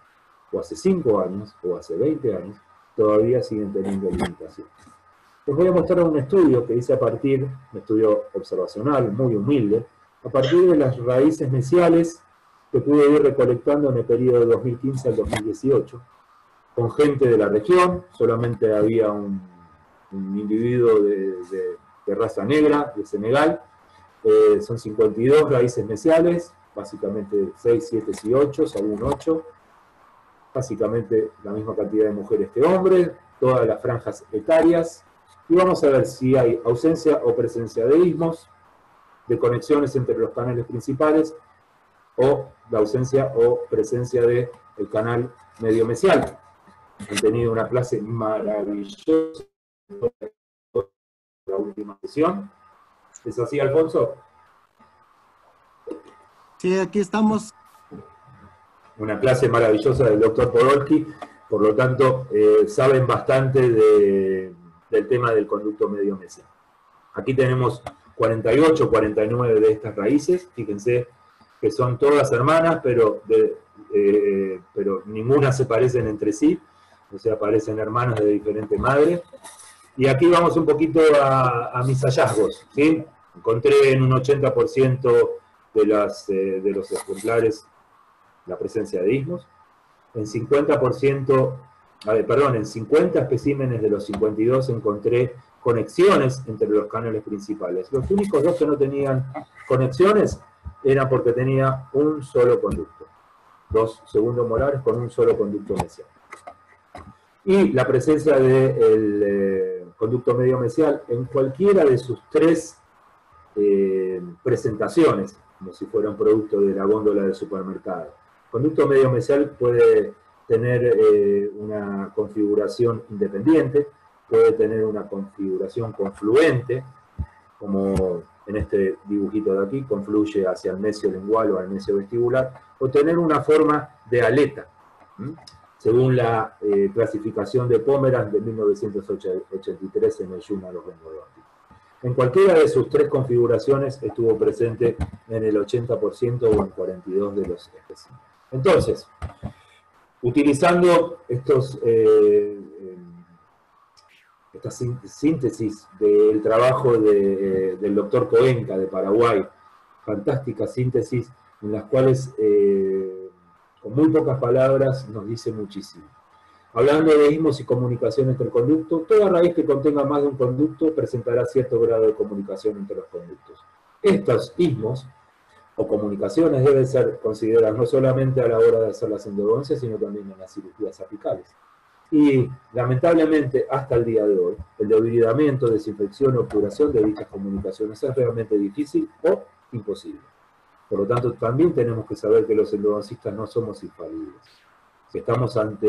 B: o hace 5 años, o hace 20 años, todavía siguen teniendo limitaciones. Les voy a mostrar un estudio que hice un estudio observacional, muy humilde, a partir de las raíces mesiales que pude ir recolectando en el periodo de 2015 al 2018, con gente de la región. Solamente había un individuo de raza negra, de Senegal. Son 52 raíces mesiales, básicamente 6, 7 y 8, algún 8. Básicamente la misma cantidad de mujeres que hombres, todas las franjas etarias. Y vamos a ver si hay ausencia o presencia de istmos, de conexiones entre los canales principales, o la ausencia o presencia del canal medio mesial. Han tenido una clase maravillosa la última sesión. ¿Es así, Alfonso?
A: Sí, aquí estamos.
B: Una clase maravillosa del doctor Podolsky, por lo tanto, saben bastante del tema del conducto medio mesial. Aquí tenemos 48, 49 de estas raíces, fíjense, que son todas hermanas, pero ninguna se parecen entre sí, o sea, parecen hermanas de diferente madre. Y aquí vamos un poquito a mis hallazgos, ¿sí? Encontré en un 80% de los ejemplares la presencia de ismos. En 50%, en 50 especímenes de los 52 encontré conexiones entre los canales principales. Los únicos dos que no tenían conexiones eran porque tenía un solo conducto. 2 segundos molares con un solo conducto mesial. Y la presencia del conducto medio mesial en cualquiera de sus 3 presentaciones, como si fuera un producto de la góndola del supermercado. Conducto medio mesial puede tener una configuración independiente, puede tener una configuración confluente, como en este dibujito de aquí, confluye hacia el mesio lingual o al mesio vestibular, o tener una forma de aleta, según la clasificación de Pomeranz de 1983 en el Journal of Endodontics. En cualquiera de sus 3 configuraciones estuvo presente en el 80% o en 42 de los especímenes. Entonces, utilizando esta síntesis del trabajo del doctor Coenca de Paraguay, fantástica síntesis en las cuales con muy pocas palabras nos dice muchísimo. Hablando de ismos y comunicación entre conductos, toda raíz que contenga más de un conducto presentará cierto grado de comunicación entre los conductos. Estos ismos o comunicaciones deben ser consideradas no solamente a la hora de hacer las endodoncias, sino también en las cirugías apicales. Y lamentablemente, hasta el día de hoy, el debridamiento, desinfección o curación de dichas comunicaciones es realmente difícil o imposible. Por lo tanto, también tenemos que saber que los endodoncistas no somos infalibles. Que estamos ante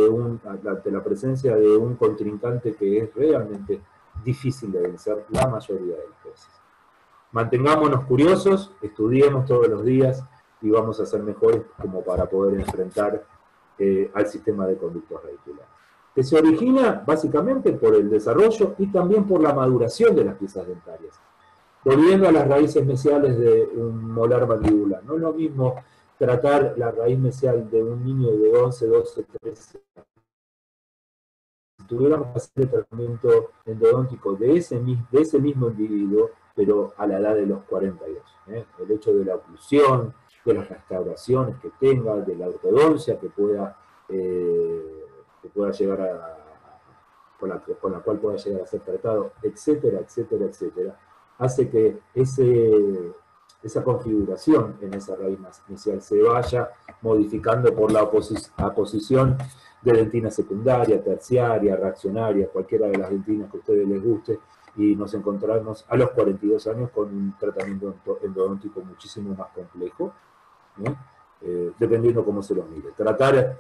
B: la presencia de un contrincante que es realmente difícil de vencer la mayoría de las veces. Mantengámonos curiosos, estudiemos todos los días y vamos a ser mejores como para poder enfrentar al sistema de conductos radiculares, que se origina básicamente por el desarrollo y también por la maduración de las piezas dentarias. Volviendo a las raíces mesiales de un molar mandibular, no es lo mismo tratar la raíz mesial de un niño de 11, 12, 13 años. Si tuviéramos que hacer el tratamiento endodóntico de ese mismo individuo, pero a la edad de los 42. El hecho de la oclusión, de las restauraciones que tenga, de la ortodoncia que pueda llegar a, con la cual pueda llegar a ser tratado, etcétera, etcétera, etcétera, hace que esa configuración en esa raíz mesial se vaya modificando por la oposición de dentina secundaria, terciaria, reaccionaria, cualquiera de las dentinas que a ustedes les guste, y nos encontramos a los 42 años con un tratamiento endodóntico muchísimo más complejo, ¿no? Dependiendo cómo se los mire. Tratar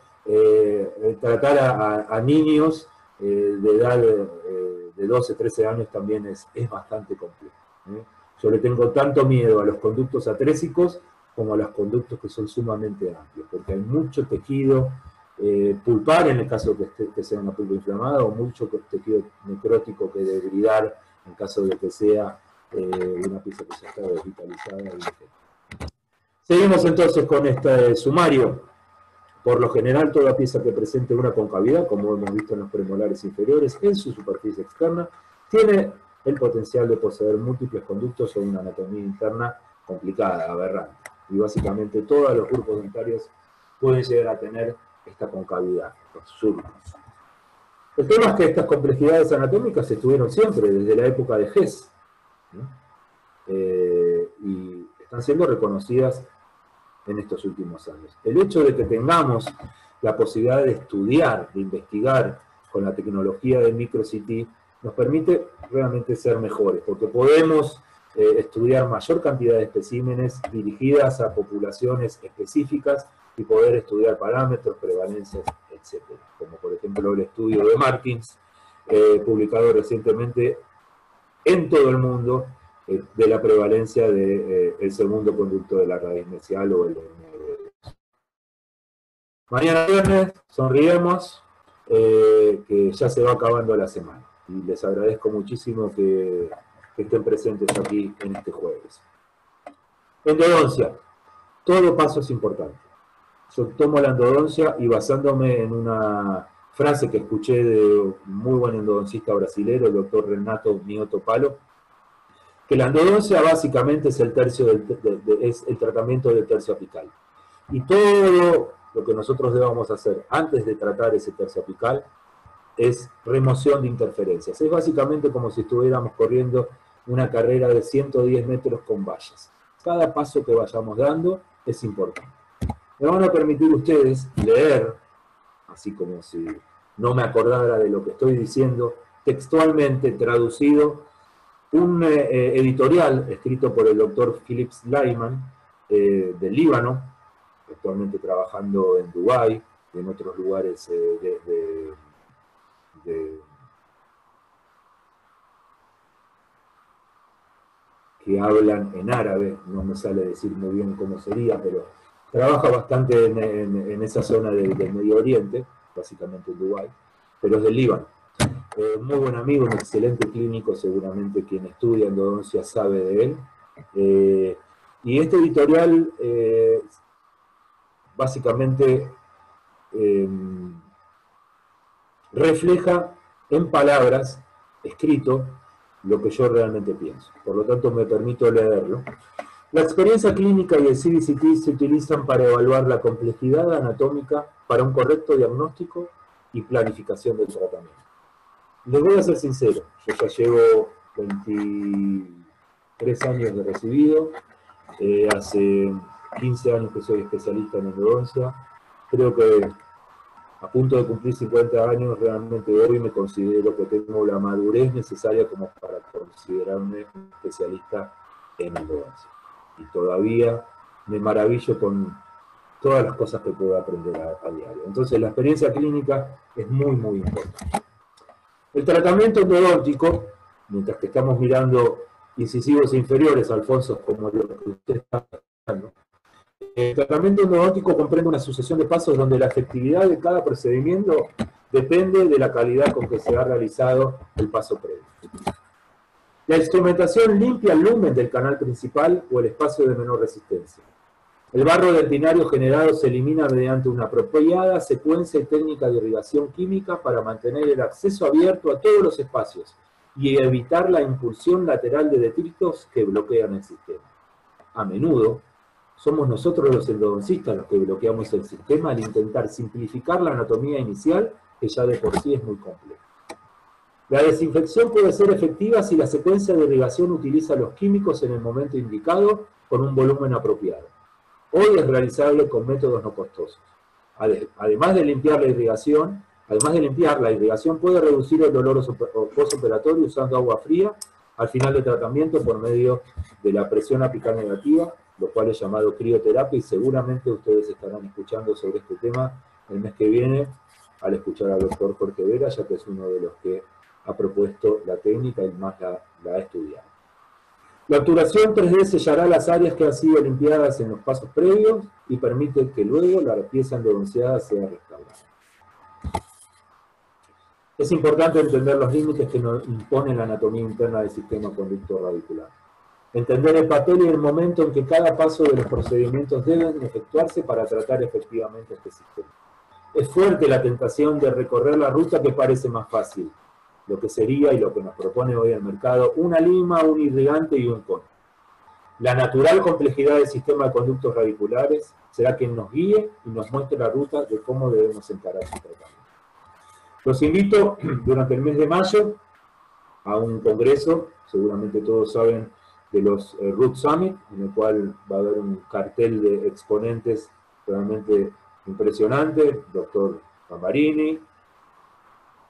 B: a niños de edad de 12, 13 años también es bastante complejo. Yo le tengo tanto miedo a los conductos atrésicos como a los conductos que son sumamente amplios, porque hay mucho tejido pulpar en el caso que sea una pulpa inflamada, o mucho tejido necrótico que debridar en caso de que sea una pieza que ya está desvitalizada. Seguimos entonces con este sumario. Por lo general, toda pieza que presente una concavidad, como hemos visto en los premolares inferiores, en su superficie externa, tiene el potencial de poseer múltiples conductos o una anatomía interna complicada, aberrante. Y básicamente todos los grupos dentarios pueden llegar a tener esta concavidad, los surcos. El tema es que estas complejidades anatómicas estuvieron siempre, desde la época de Hess, ¿no? Y están siendo reconocidas en estos últimos años. El hecho de que tengamos la posibilidad de estudiar, de investigar con la tecnología de MicroCT, nos permite realmente ser mejores, porque podemos estudiar mayor cantidad de especímenes dirigidas a poblaciones específicas y poder estudiar parámetros, prevalencias, etc. Como por ejemplo el estudio de Martins, publicado recientemente en todo el mundo, de la prevalencia del segundo conducto de la raíz mesial o el de... Mañana viernes, sonriemos, que ya se va acabando la semana. Y les agradezco muchísimo que estén presentes aquí en este jueves. Endodoncia. todo paso es importante. Yo tomo la endodoncia y basándome en una frase que escuché de un muy buen endodoncista brasilero, el doctor Renato Mioto Palo, que la endodoncia básicamente es el tratamiento del tercio apical. Y todo lo que nosotros debamos hacer antes de tratar ese tercio apical es remoción de interferencias. Es básicamente como si estuviéramos corriendo una carrera de 110 metros con vallas. Cada paso que vayamos dando es importante. Me van a permitir ustedes leer, así como si no me acordara de lo que estoy diciendo, textualmente traducido, un editorial escrito por el doctor Philip Lyman, del Líbano, actualmente trabajando en Dubái y en otros lugares que hablan en árabe, no me sale decir muy bien cómo sería, pero trabaja bastante en esa zona del Medio Oriente, básicamente en Dubái, pero es del Líbano. Muy buen amigo, un excelente clínico, seguramente quien estudia endodoncia sabe de él. Y este editorial básicamente refleja en palabras, escrito, lo que yo realmente pienso. Por lo tanto, me permito leerlo. La experiencia clínica y el CBCT se utilizan para evaluar la complejidad anatómica para un correcto diagnóstico y planificación del tratamiento. Les voy a ser sincero, yo ya llevo 23 años de recibido, hace 15 años que soy especialista en endodoncia, creo que a punto de cumplir 50 años, realmente hoy me considero que tengo la madurez necesaria como para considerarme un especialista en endodoncia. Y todavía me maravillo con todas las cosas que puedo aprender a diario. Entonces la experiencia clínica es muy, muy importante. El tratamiento endodóntico, mientras que estamos mirando incisivos inferiores, Alfonso, como lo que usted está hablando, el tratamiento endodóntico comprende una sucesión de pasos donde la efectividad de cada procedimiento depende de la calidad con que se ha realizado el paso previo. La instrumentación limpia el lumen del canal principal o el espacio de menor resistencia. El barro dentinario generado se elimina mediante una apropiada secuencia y técnica de irrigación química para mantener el acceso abierto a todos los espacios y evitar la impulsión lateral de detritos que bloquean el sistema. A menudo, somos nosotros los endodoncistas los que bloqueamos el sistema al intentar simplificar la anatomía inicial, que ya de por sí es muy compleja. La desinfección puede ser efectiva si la secuencia de irrigación utiliza los químicos en el momento indicado con un volumen apropiado. Hoy es realizable con métodos no costosos. Además de limpiar la irrigación, la irrigación puede reducir el dolor postoperatorio usando agua fría al final del tratamiento por medio de la presión apical negativa, lo cual es llamado crioterapia, y seguramente ustedes estarán escuchando sobre este tema el mes que viene al escuchar al doctor Jorge Vera, ya que es uno de los que ha propuesto la técnica y más la ha estudiado. La obturación 3D sellará las áreas que han sido limpiadas en los pasos previos y permite que luego la pieza endodonciada sea restaurada. Es importante entender los límites que nos impone la anatomía interna del sistema conducto radicular. Entender el papel y el momento en que cada paso de los procedimientos deben efectuarse para tratar efectivamente este sistema. Es fuerte la tentación de recorrer la ruta que parece más fácil, lo que sería y lo que nos propone hoy el mercado, una lima, un irrigante y un cono. La natural complejidad del sistema de conductos radiculares será quien nos guíe y nos muestre la ruta de cómo debemos encarar su tratamiento. Los invito durante el mes de mayo a un congreso, seguramente todos saben, de los Root Summit, en el cual va a haber un cartel de exponentes realmente impresionante, doctor Gambarini,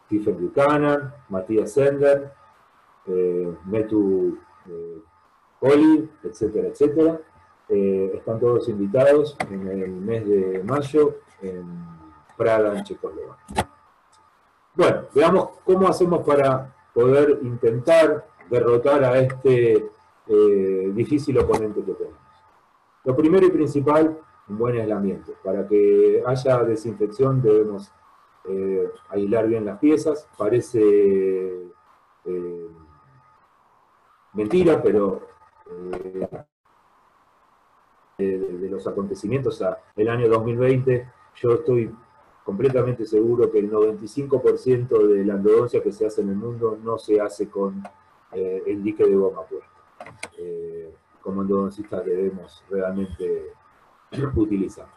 B: Stephen Buchanan, Matías Sender, Metu Oli, etcétera, etcétera. Están todos invitados en el mes de mayo en Praga, en Checoslovaquia. Bueno, veamos cómo hacemos para poder intentar derrotar a este difícil oponente que tenemos. Lo primero y principal, un buen aislamiento. Para que haya desinfección debemos aislar bien las piezas. Parece mentira, pero de los acontecimientos el año 2020, yo estoy completamente seguro que el 95% de la endodoncia que se hace en el mundo no se hace con el dique de goma puesto. Como endodoncistas debemos realmente utilizar.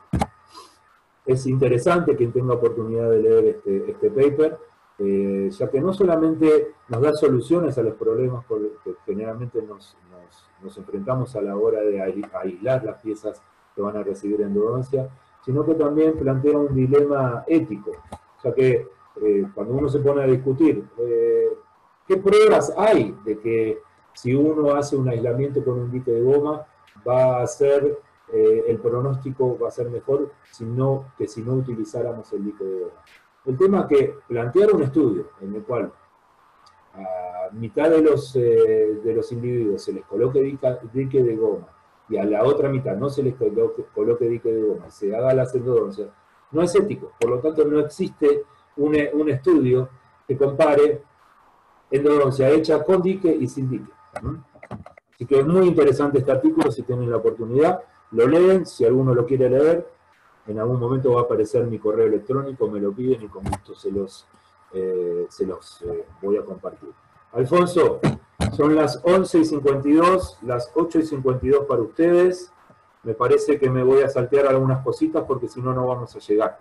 B: Es interesante quien tenga oportunidad de leer este paper, ya que no solamente nos da soluciones a los problemas que generalmente nos enfrentamos a la hora de aislar las piezas que van a recibir endodoncia, sino que también plantea un dilema ético, ya que cuando uno se pone a discutir qué pruebas hay de que si uno hace un aislamiento con un dique de goma va a ser el pronóstico va a ser mejor que si no utilizáramos el dique de goma. El tema es que plantear un estudio en el cual a mitad de los individuos se les coloque dique de goma y a la otra mitad no se les coloque dique de goma, se haga la endodoncia, no es ético. Por lo tanto, no existe un estudio que compare endodoncia hecha con dique y sin dique. Así que es muy interesante este artículo, si tienen la oportunidad, lo leen, si alguno lo quiere leer, en algún momento va a aparecer mi correo electrónico, me lo piden y con gusto se los voy a compartir. Alfonso, son las 11:52, las 8:52 para ustedes. Me parece que me voy a saltear algunas cositas porque si no, no vamos a llegar.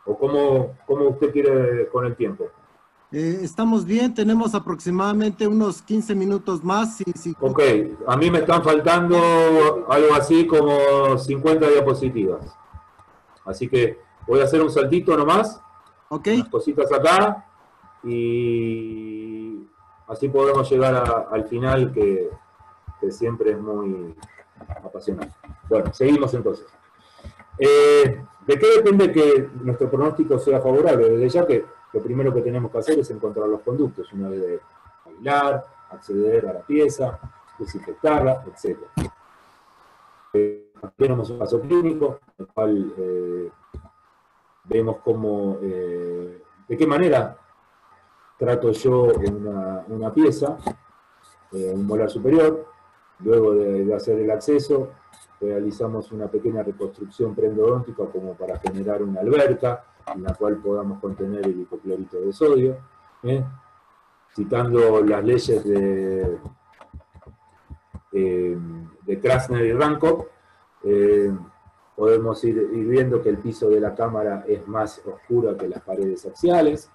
B: ¿O cómo usted quiere con el tiempo?
A: Estamos bien, tenemos aproximadamente unos 15 minutos más.
B: Ok, a mí me están faltando algo así como 50 diapositivas. Así que voy a hacer un saltito nomás, unas cositas acá, y así podemos llegar al final que siempre es muy apasionante. Bueno, seguimos entonces. ¿De qué depende que nuestro pronóstico sea favorable? Desde ya que lo primero que tenemos que hacer es encontrar los conductos, una vez de aislar, acceder a la pieza, desinfectarla, etc. Tenemos un caso clínico, en el cual vemos cómo, de qué manera trato yo una pieza, un molar superior. Luego de hacer el acceso, realizamos una pequeña reconstrucción preendodóntica como para generar una alberca en la cual podamos contener el hipoclorito de sodio. Citando las leyes de Krasner y Rankov, podemos ir viendo que el piso de la cámara es más oscuro que las paredes axiales,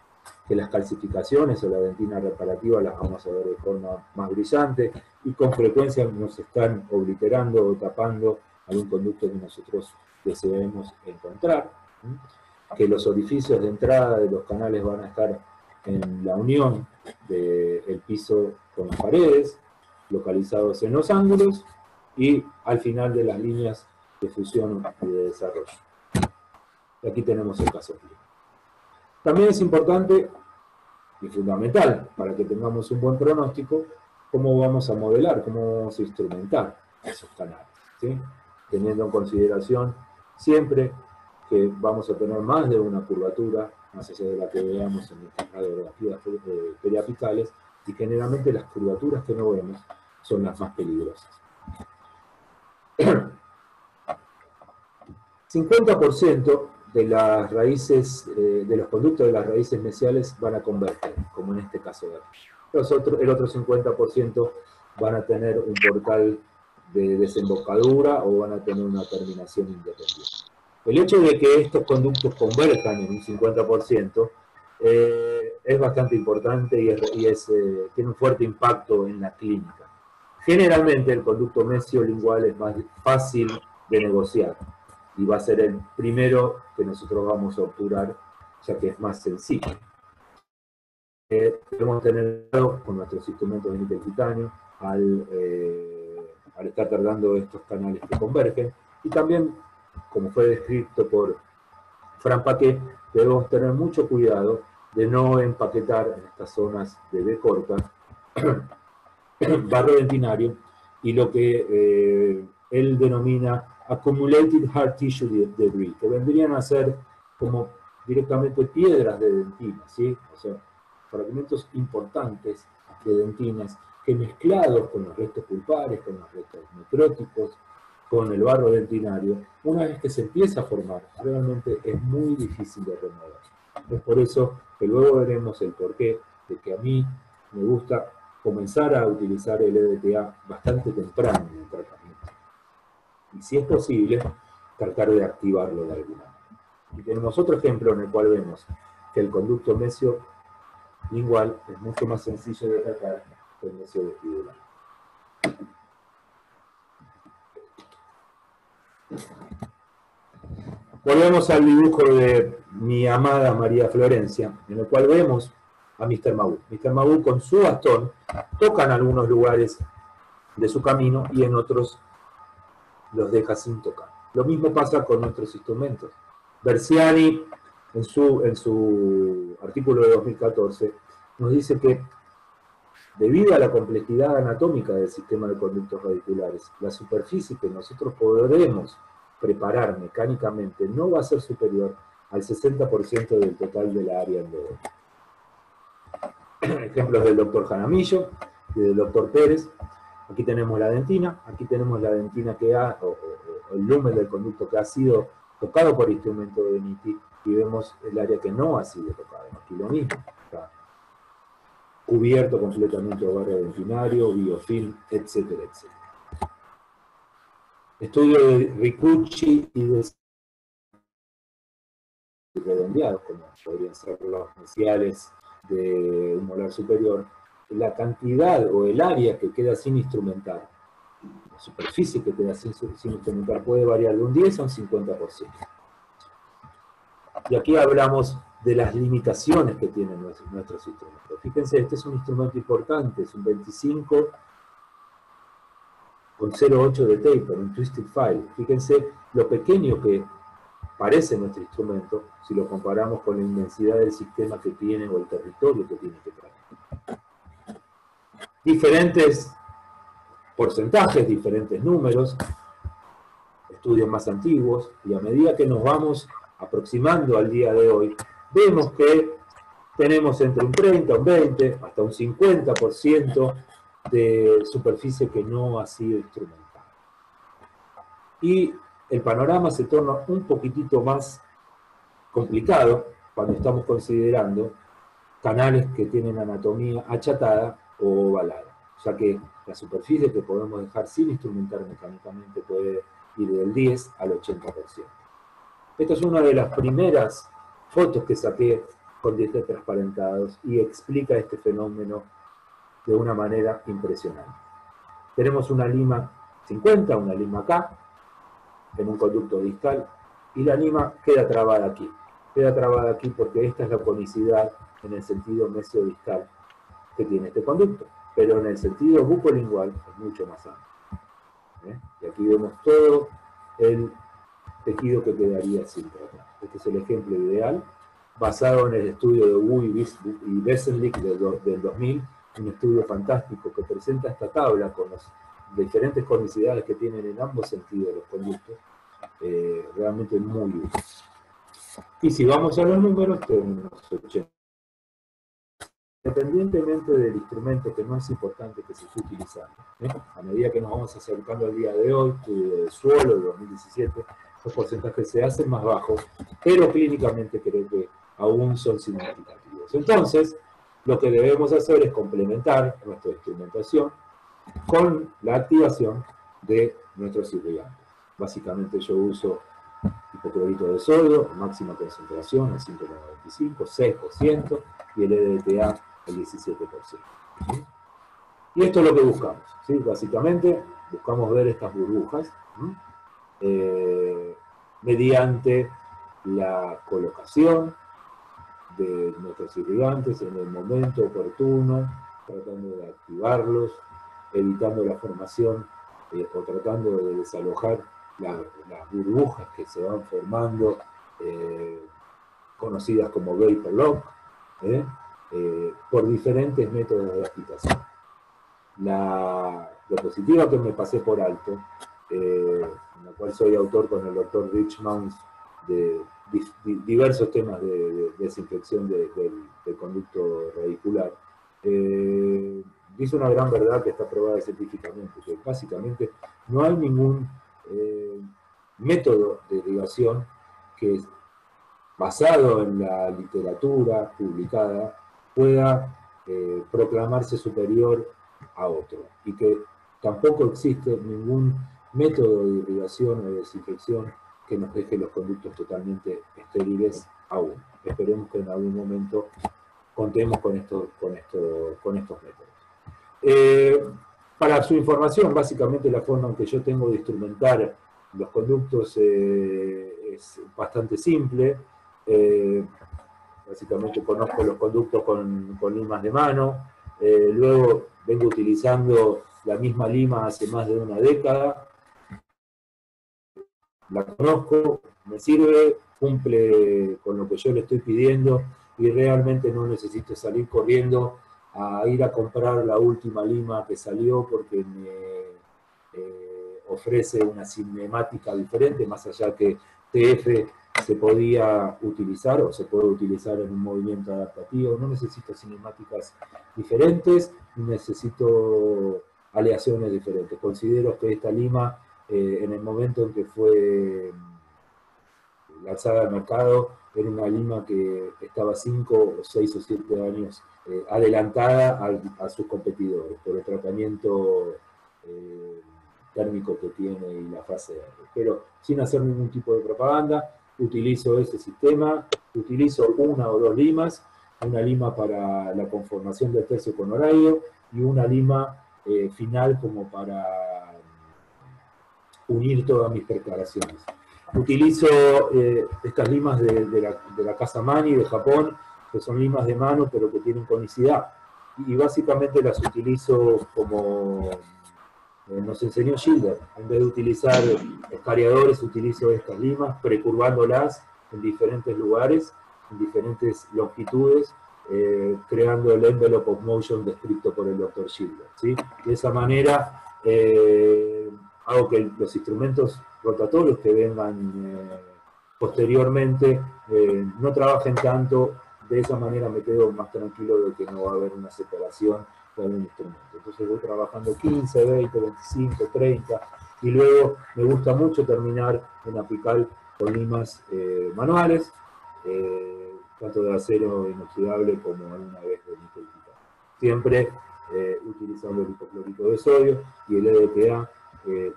B: que las calcificaciones o la dentina reparativa las vamos a ver de forma más brillante, y con frecuencia nos están obliterando o tapando algún conducto que nosotros deseemos encontrar, que los orificios de entrada de los canales van a estar en la unión del piso con las paredes, localizados en los ángulos, y al final de las líneas de fusión y de desarrollo. Y aquí tenemos el caso clínico. También es importante y fundamental para que tengamos un buen pronóstico cómo vamos a modelar, cómo vamos a instrumentar esos canales, ¿sí? Teniendo en consideración siempre que vamos a tener más de una curvatura, más allá de la que veamos en nuestras radiografías periapicales, y generalmente las curvaturas que no vemos son las más peligrosas. 50% de las raíces, de los conductos de las raíces mesiales van a converger, como en este caso de aquí. El otro 50% van a tener un portal de desembocadura o van a tener una terminación independiente. El hecho de que estos conductos converjan en un 50% es bastante importante y tiene un fuerte impacto en la clínica. Generalmente el conducto mesiolingual es más fácil de negociar y va a ser el primero que nosotros vamos a obturar, ya que es más sencillo. Debemos tener cuidado con nuestros instrumentos de níquel titanio al estar tardando estos canales que convergen, y también, como fue descrito por Fran Paquet, debemos tener mucho cuidado de no empaquetar en estas zonas de B corta barro dentinario y lo que él denomina accumulated hard tissue debris, que vendrían a ser como directamente piedras de dentina, ¿sí? O sea, fragmentos importantes de dentinas que mezclados con los restos pulpares, con los restos necróticos, con el barro dentinario, una vez que se empieza a formar, realmente es muy difícil de remover. Es por eso que luego veremos el porqué de que a mí me gusta comenzar a utilizar el EDTA bastante temprano en el tratamiento. Y si es posible, tratar de activarlo de alguna manera. Y tenemos otro ejemplo en el cual vemos que el conducto mesiolingual es mucho más sencillo de tratar que el mesiovestibular. Volvemos al dibujo de mi amada María Florencia, en el cual vemos a Mr. Magoo. Mr. Magoo con su bastón toca en algunos lugares de su camino y en otros los deja sin tocar. Lo mismo pasa con nuestros instrumentos. Berciani, en su artículo de 2014, nos dice que debido a la complejidad anatómica del sistema de conductos radiculares, la superficie que nosotros podremos preparar mecánicamente no va a ser superior al 60% del total de la área endodérmica. Ejemplos del doctor Jaramillo y del doctor Pérez. Aquí tenemos la dentina que o el lumen del conducto que ha sido tocado por instrumento de NITI, y vemos el área que no ha sido tocada. Aquí lo mismo, está cubierto completamente de barro dentinario, biofilm, etcétera, etcétera. Estudio de Ricucci y de redondeados, como podrían ser los iniciales de un molar superior, la cantidad o el área que queda sin instrumentar, la superficie que queda sin instrumentar puede variar de un 10 a un 50%. Y aquí hablamos de las limitaciones que tienen nuestros instrumentos. Fíjense, este es un instrumento importante, es un 25 con 0,8 de taper, un twisted file. Fíjense lo pequeño que parece nuestro instrumento si lo comparamos con la inmensidad del sistema que tiene o el territorio que tiene que tratar. Diferentes porcentajes, diferentes números, estudios más antiguos, y a medida que nos vamos aproximando al día de hoy, vemos que tenemos entre un 30, un 20, hasta un 50% de superficie que no ha sido instrumentada. Y el panorama se torna un poquitito más complicado cuando estamos considerando canales que tienen anatomía achatada o ovalada, ya que la superficie que podemos dejar sin instrumentar mecánicamente puede ir del 10 al 80%. Esta es una de las primeras fotos que saqué con dientes transparentados y explica este fenómeno de una manera impresionante. Tenemos una lima 50, una lima acá, en un conducto distal, y la lima queda trabada aquí. Queda trabada aquí porque esta es la conicidad en el sentido mesiodistal que tiene este conducto, pero en el sentido bucolingual es mucho más amplio. Y aquí vemos todo el tejido que quedaría sin tratar. Este es el ejemplo ideal, basado en el estudio de Wu y Wessenlich del 2000, un estudio fantástico que presenta esta tabla con las diferentes conicidades que tienen en ambos sentidos los conductos, realmente muy útil. Y si vamos a los números, tenemos 80. Independientemente del instrumento, que no es importante que se esté utilizando, a medida que nos vamos acercando al día de hoy, de suelo de 2017, los porcentajes se hacen más bajos, pero clínicamente creo que aún son significativos. Entonces, lo que debemos hacer es complementar nuestra instrumentación con la activación de nuestros irrigantes. Básicamente yo uso hipoclorito de sodio, máxima concentración al 5,95, 6%, y el EDTA al 17%. Y esto es lo que buscamos, ¿sí? Básicamente buscamos ver estas burbujas mediante la colocación de nuestros irrigantes en el momento oportuno, tratando de activarlos, evitando la formación o tratando de desalojar las burbujas que se van formando, conocidas como vapor lock, por diferentes métodos de agitación. La diapositiva que me pasé por alto, en la cual soy autor con el doctor Rich Mounds de diversos temas de desinfección del conducto radicular, dice una gran verdad que está probada científicamente, que básicamente no hay ningún método de irrigación que, basado en la literatura publicada, pueda proclamarse superior a otro, y que tampoco existe ningún método de irrigación o de desinfección que nos deje los conductos totalmente estériles aún. Esperemos que en algún momento contemos con estos métodos. Para su información, básicamente la forma en que yo tengo de instrumentar los conductos es bastante simple. Básicamente conozco los conductos con limas de mano, luego vengo utilizando la misma lima hace más de una década, la conozco, me sirve, cumple con lo que yo le estoy pidiendo y realmente no necesito salir corriendo a ir a comprar la última lima que salió porque me ofrece una cinemática diferente, más allá que TF se podía utilizar o se puede utilizar en un movimiento adaptativo. No necesito cinemáticas diferentes, necesito aleaciones diferentes. Considero que esta lima, en el momento en que fue lanzada al mercado, era una lima que estaba 5 o 6 o 7 años adelantada a sus competidores por el tratamiento térmico que tiene y la fase R. Pero sin hacer ningún tipo de propaganda, utilizo ese sistema, utilizo una o dos limas, una lima para la conformación del tercio con horario y una lima final como para unir todas mis preparaciones. Utilizo estas limas de la casa Mani de Japón, que son limas de mano pero que tienen conicidad, y básicamente las utilizo como nos enseñó Schilder. En vez de utilizar escariadores, utilizo estas limas, precurvándolas en diferentes lugares, en diferentes longitudes, creando el envelope of motion descrito por el Dr. Schilder, ¿sí? De esa manera hago que los instrumentos rotatorios que vengan posteriormente no trabajen tanto. De esa manera me quedo más tranquilo de que no va a haber una separación con un instrumento. Entonces voy trabajando 15, 20, 25, 30, y luego me gusta mucho terminar en apical con limas manuales, tanto de acero inoxidable como alguna vez de níquel titanio. Siempre utilizando el hipoclorito de sodio y el EDTA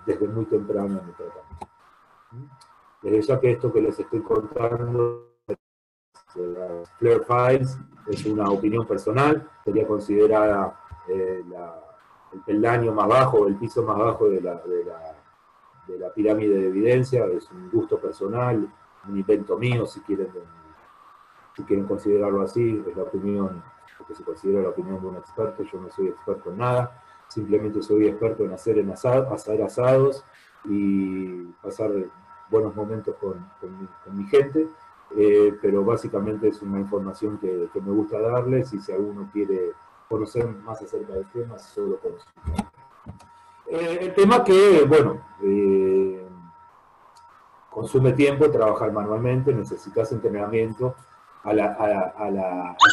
B: desde muy temprano en el tratamiento. Desde ya que esto que les estoy contando de las Flare Files es una opinión personal, sería considerada el peldaño más bajo, el piso más bajo de la pirámide de evidencia. Es un gusto personal, un invento mío, si quieren considerarlo así. Es la opinión, porque se considera la opinión de un experto. Yo no soy experto en nada, simplemente soy experto en hacer asados y pasar buenos momentos con mi gente. Pero básicamente es una información que me gusta darles, y si alguno quiere conocer más acerca del tema, solo consultar. El tema que, bueno, consume tiempo trabajar manualmente, necesitas entrenamiento, al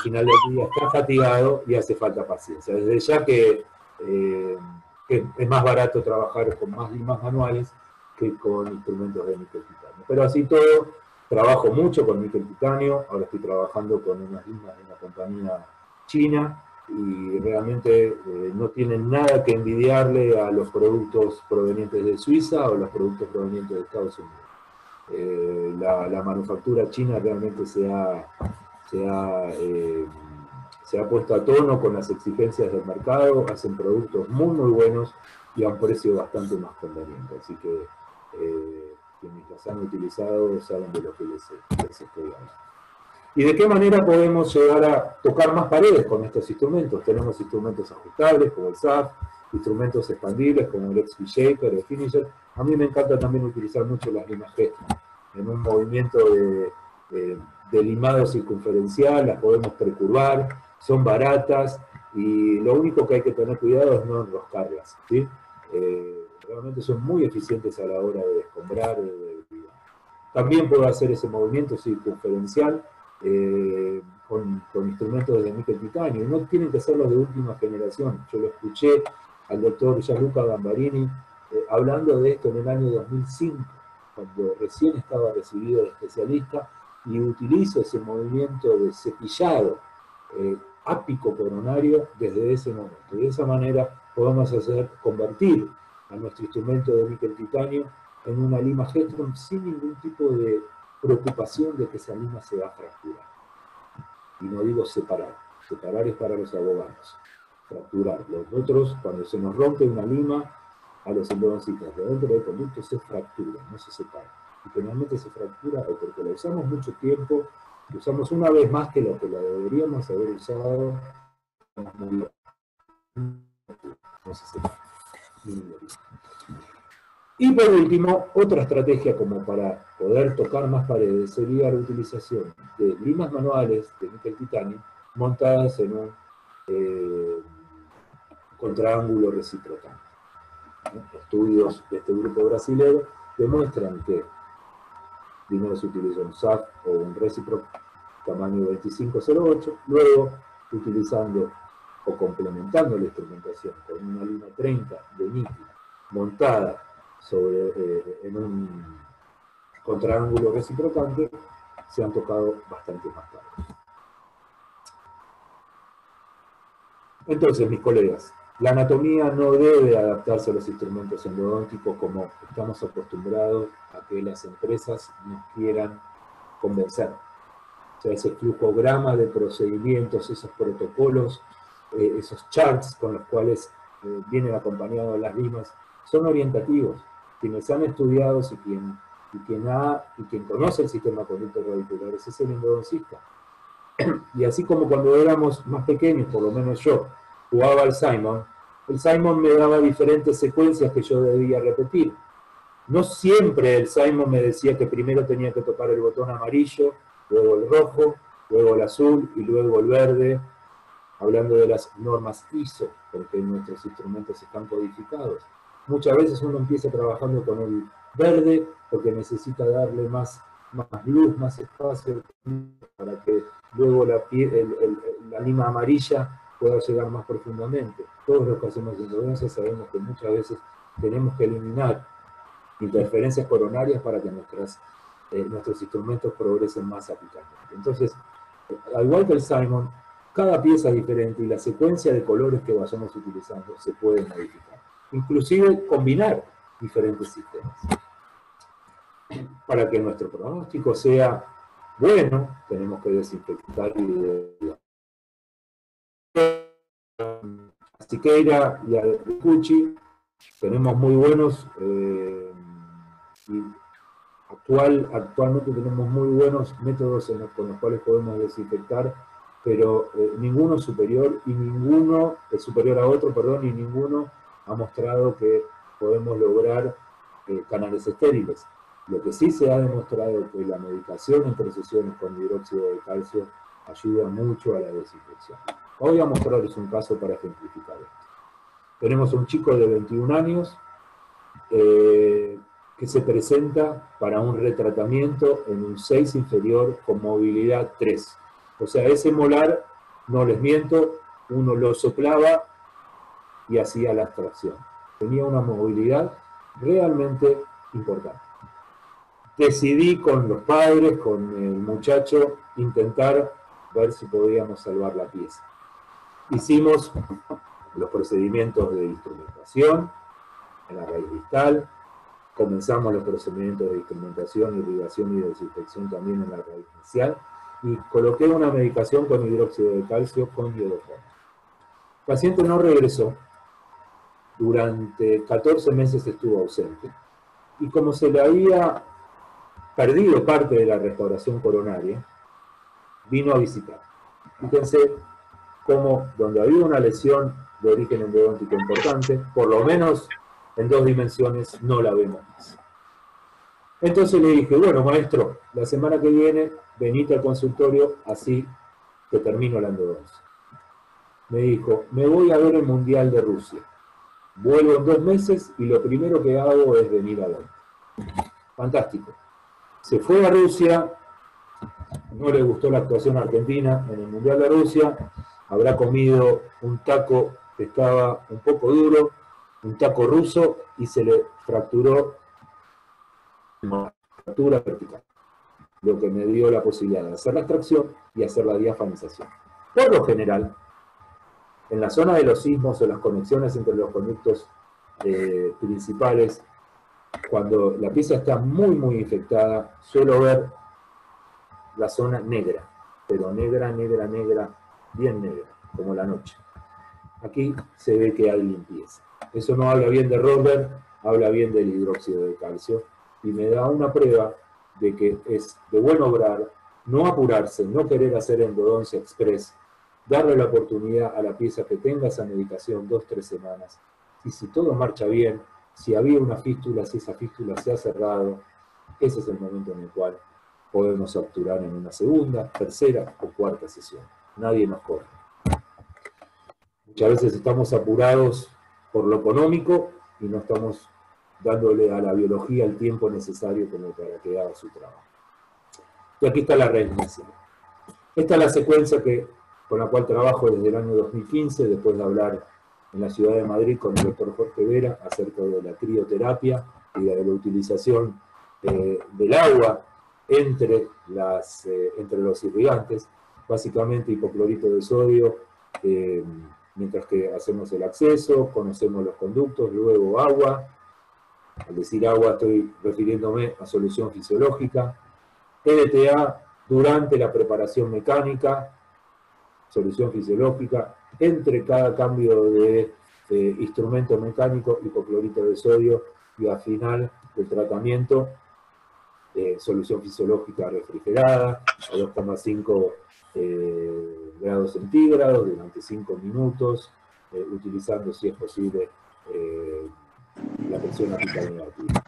B: final del día estás fatigado y hace falta paciencia. Desde ya que es más barato trabajar con más limas manuales que con instrumentos de níquel titanio. Pero así todo, trabajo mucho con níquel titanio. Ahora estoy trabajando con unas limas de una compañía china, y realmente no tienen nada que envidiarle a los productos provenientes de Suiza o los productos provenientes de Estados Unidos. La manufactura china realmente se ha puesto a tono con las exigencias del mercado, hacen productos muy buenos y a un precio bastante más conveniente. Así que quienes las han utilizado saben de lo que les estoy hablando. ¿Y de qué manera podemos llegar a tocar más paredes con estos instrumentos? Tenemos instrumentos ajustables como el SAF, instrumentos expandibles como el XP Shaper, el Finisher. A mí me encanta también utilizar mucho las limas Gestmann. En un movimiento de limado circunferencial las podemos precurvar, son baratas, y lo único que hay que tener cuidado es no enroscarlas, ¿sí? Realmente son muy eficientes a la hora de escombrar. También puedo hacer ese movimiento circunferencial con instrumentos de níquel titanio, y no tienen que ser los de última generación. Yo lo escuché al doctor Gianluca Gambarini hablando de esto en el año 2005, cuando recién estaba recibido de especialista, y utilizo ese movimiento de cepillado ápico coronario desde ese momento. De esa manera podemos convertir a nuestro instrumento de níquel titanio en una lima Hedstrom sin ningún tipo de preocupación de que esa lima se va a fracturar. Y no digo separar. Separar es para los abogados. Fracturar. Nosotros, cuando se nos rompe una lima, a los endodoncistas de dentro del conducto se fractura, no se separa. Y generalmente se fractura o porque la usamos mucho tiempo, la usamos una vez más que lo que la deberíamos haber usado, no se separa. Y por último, otra estrategia como para poder tocar más paredes sería la utilización de limas manuales de níquel titanio montadas en un contraángulo reciprocante. Estudios de este grupo brasileño demuestran que primero se utiliza un SAF o un recíproco tamaño 2508, luego utilizando o complementando la instrumentación con una lima 30 de níquel montada en un contraángulo reciprocante, se han tocado bastante más tarde. Entonces, mis colegas, la anatomía no debe adaptarse a los instrumentos endodónticos como estamos acostumbrados a que las empresas nos quieran convencer. O sea, ese flujograma de procedimientos, esos protocolos, esos charts con los cuales vienen acompañados las limas, son orientativos. Quienes han estudiado y quien conoce el sistema conducto radicular es el endodoncista. Y así como cuando éramos más pequeños, por lo menos yo, jugaba al Simon, el Simon me daba diferentes secuencias que yo debía repetir. No siempre el Simon me decía que primero tenía que tocar el botón amarillo, luego el rojo, luego el azul y luego el verde, hablando de las normas ISO, porque nuestros instrumentos están codificados. Muchas veces uno empieza trabajando con el verde porque necesita darle más luz, más espacio, para que luego la lima amarilla pueda llegar más profundamente. Todos los que hacemos endodoncia sabemos que muchas veces tenemos que eliminar interferencias coronarias para que nuestros instrumentos progresen más apicalmente. Entonces, al igual que el Simon, cada pieza es diferente y la secuencia de colores que vayamos utilizando se puede modificar. Inclusive combinar diferentes sistemas. Para que nuestro pronóstico sea bueno, tenemos que desinfectar y a Siqueira y a Cuchi tenemos muy buenos y actualmente tenemos muy buenos métodos con los cuales podemos desinfectar, pero ninguno es superior a otro, perdón, y ninguno ha mostrado que podemos lograr canales estériles. Lo que sí se ha demostrado es que la medicación entre sesiones con hidróxido de calcio ayuda mucho a la desinfección. Voy a mostrarles un caso para ejemplificar esto. Tenemos un chico de 21 años que se presenta para un retratamiento en un 6 inferior con movilidad 3. O sea, ese molar, no les miento, uno lo soplaba y hacía la extracción. Tenía una movilidad realmente importante. Decidí con los padres, con el muchacho, intentar ver si podíamos salvar la pieza. Hicimos los procedimientos de instrumentación en la raíz distal, comenzamos los procedimientos de instrumentación, irrigación y desinfección también en la raíz inicial, y coloqué una medicación con hidróxido de calcio con iodoformo. El paciente no regresó, durante 14 meses estuvo ausente, y como se le había perdido parte de la restauración coronaria, vino a visitar. Fíjense cómo donde había una lesión de origen endodóntico importante, por lo menos en 2 dimensiones no la vemos más. Entonces le dije, bueno maestro, la semana que viene venite al consultorio, así que termino la endodoncia. Me dijo, me voy a ver el Mundial de Rusia. Vuelvo en 2 meses y lo primero que hago es venir a ver. Fantástico. Se fue a Rusia, no le gustó la actuación argentina en el Mundial de Rusia, habrá comido un taco que estaba un poco duro, un taco ruso y se le fracturó la fractura vertical, lo que me dio la posibilidad de hacer la extracción y hacer la diafanización. Por lo general, en la zona de los sismos o las conexiones entre los conductos principales, cuando la pieza está muy infectada, suelo ver la zona negra, pero negra, bien negra, como la noche. Aquí se ve que hay limpieza. Eso no habla bien de Rosberg, habla bien del hidróxido de calcio, y me da una prueba de que es de buen obrar, no apurarse, no querer hacer endodoncia express, darle la oportunidad a la pieza que tenga esa medicación 2-3 semanas, y si todo marcha bien, si había una fístula, si esa fístula se ha cerrado, ese es el momento en el cual podemos obturar en una segunda, tercera o cuarta sesión. Nadie nos corre. Muchas veces estamos apurados por lo económico y no estamos dándole a la biología el tiempo necesario como para que haga su trabajo. Y aquí está la reanimación. Esta es la secuencia con la cual trabajo desde el año 2015, después de hablar en la ciudad de Madrid con el doctor Jorge Vera acerca de la crioterapia y de la utilización del agua entre los irrigantes, básicamente hipoclorito de sodio, mientras que hacemos el acceso, conocemos los conductos, luego agua. Al decir agua estoy refiriéndome a solución fisiológica, LTA durante la preparación mecánica, solución fisiológica, entre cada cambio de instrumento mecánico, hipoclorito de sodio, y al final del tratamiento, solución fisiológica refrigerada a 2,5 grados centígrados durante 5 minutos, utilizando, si es posible, la presión apical negativa.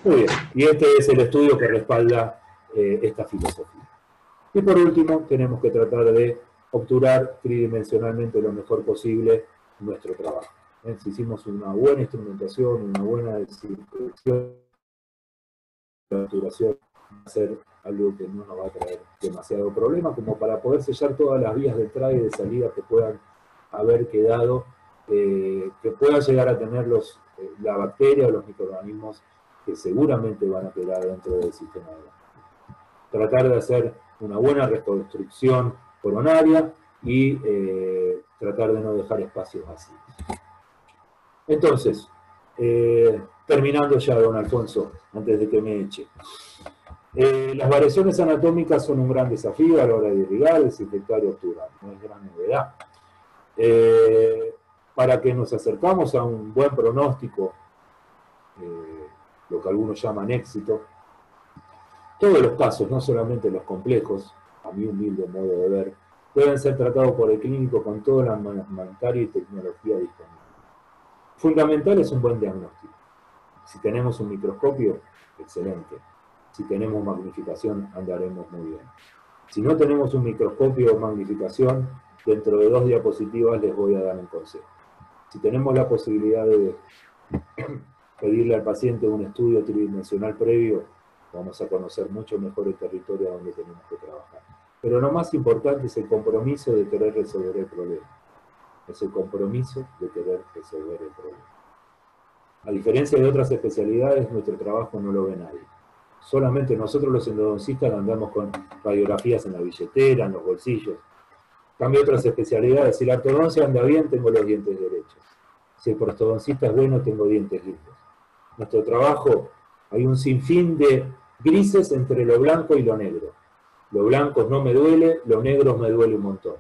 B: Muy bien, y este es el estudio que respalda esta filosofía. Y por último, tenemos que tratar de obturar tridimensionalmente lo mejor posible nuestro trabajo. Si hicimos una buena instrumentación, una buena desinfección, la obturación va a ser algo que no nos va a traer demasiado problema, como para poder sellar todas las vías de entrada y de salida que puedan haber quedado, que puedan llegar a tener la bacteria o los microorganismos que seguramente van a quedar dentro del sistema de la. Tratar de hacer una buena reconstrucción coronaria y tratar de no dejar espacios vacíos. Entonces, terminando ya, don Alfonso, antes de que me eche. Las variaciones anatómicas son un gran desafío a la hora de irrigar, desinfectar y obturar. No es gran novedad. Para que nos acercamos a un buen pronóstico, lo que algunos llaman éxito, todos los casos, no solamente los complejos, a mi humilde modo de ver, deben ser tratados por el clínico con toda la armamentaria y tecnología disponible. Fundamental es un buen diagnóstico. Si tenemos un microscopio, excelente. Si tenemos magnificación, andaremos muy bien. Si no tenemos un microscopio o magnificación, dentro de 2 diapositivas les voy a dar un consejo. Si tenemos la posibilidad de pedirle al paciente un estudio tridimensional previo, vamos a conocer mucho mejor el territorio donde tenemos que trabajar. Pero lo más importante es el compromiso de querer resolver el problema. Es el compromiso de querer resolver el problema. A diferencia de otras especialidades, nuestro trabajo no lo ve nadie. Solamente nosotros los endodoncistas andamos con radiografías en la billetera, en los bolsillos. En cambio, otras especialidades, si la ortodoncia anda bien, tengo los dientes derechos. Si el ortodoncista es bueno, tengo dientes limpios. Nuestro trabajo, hay un sinfín de grises entre lo blanco y lo negro. Lo blanco no me duele, lo negro me duele un montón.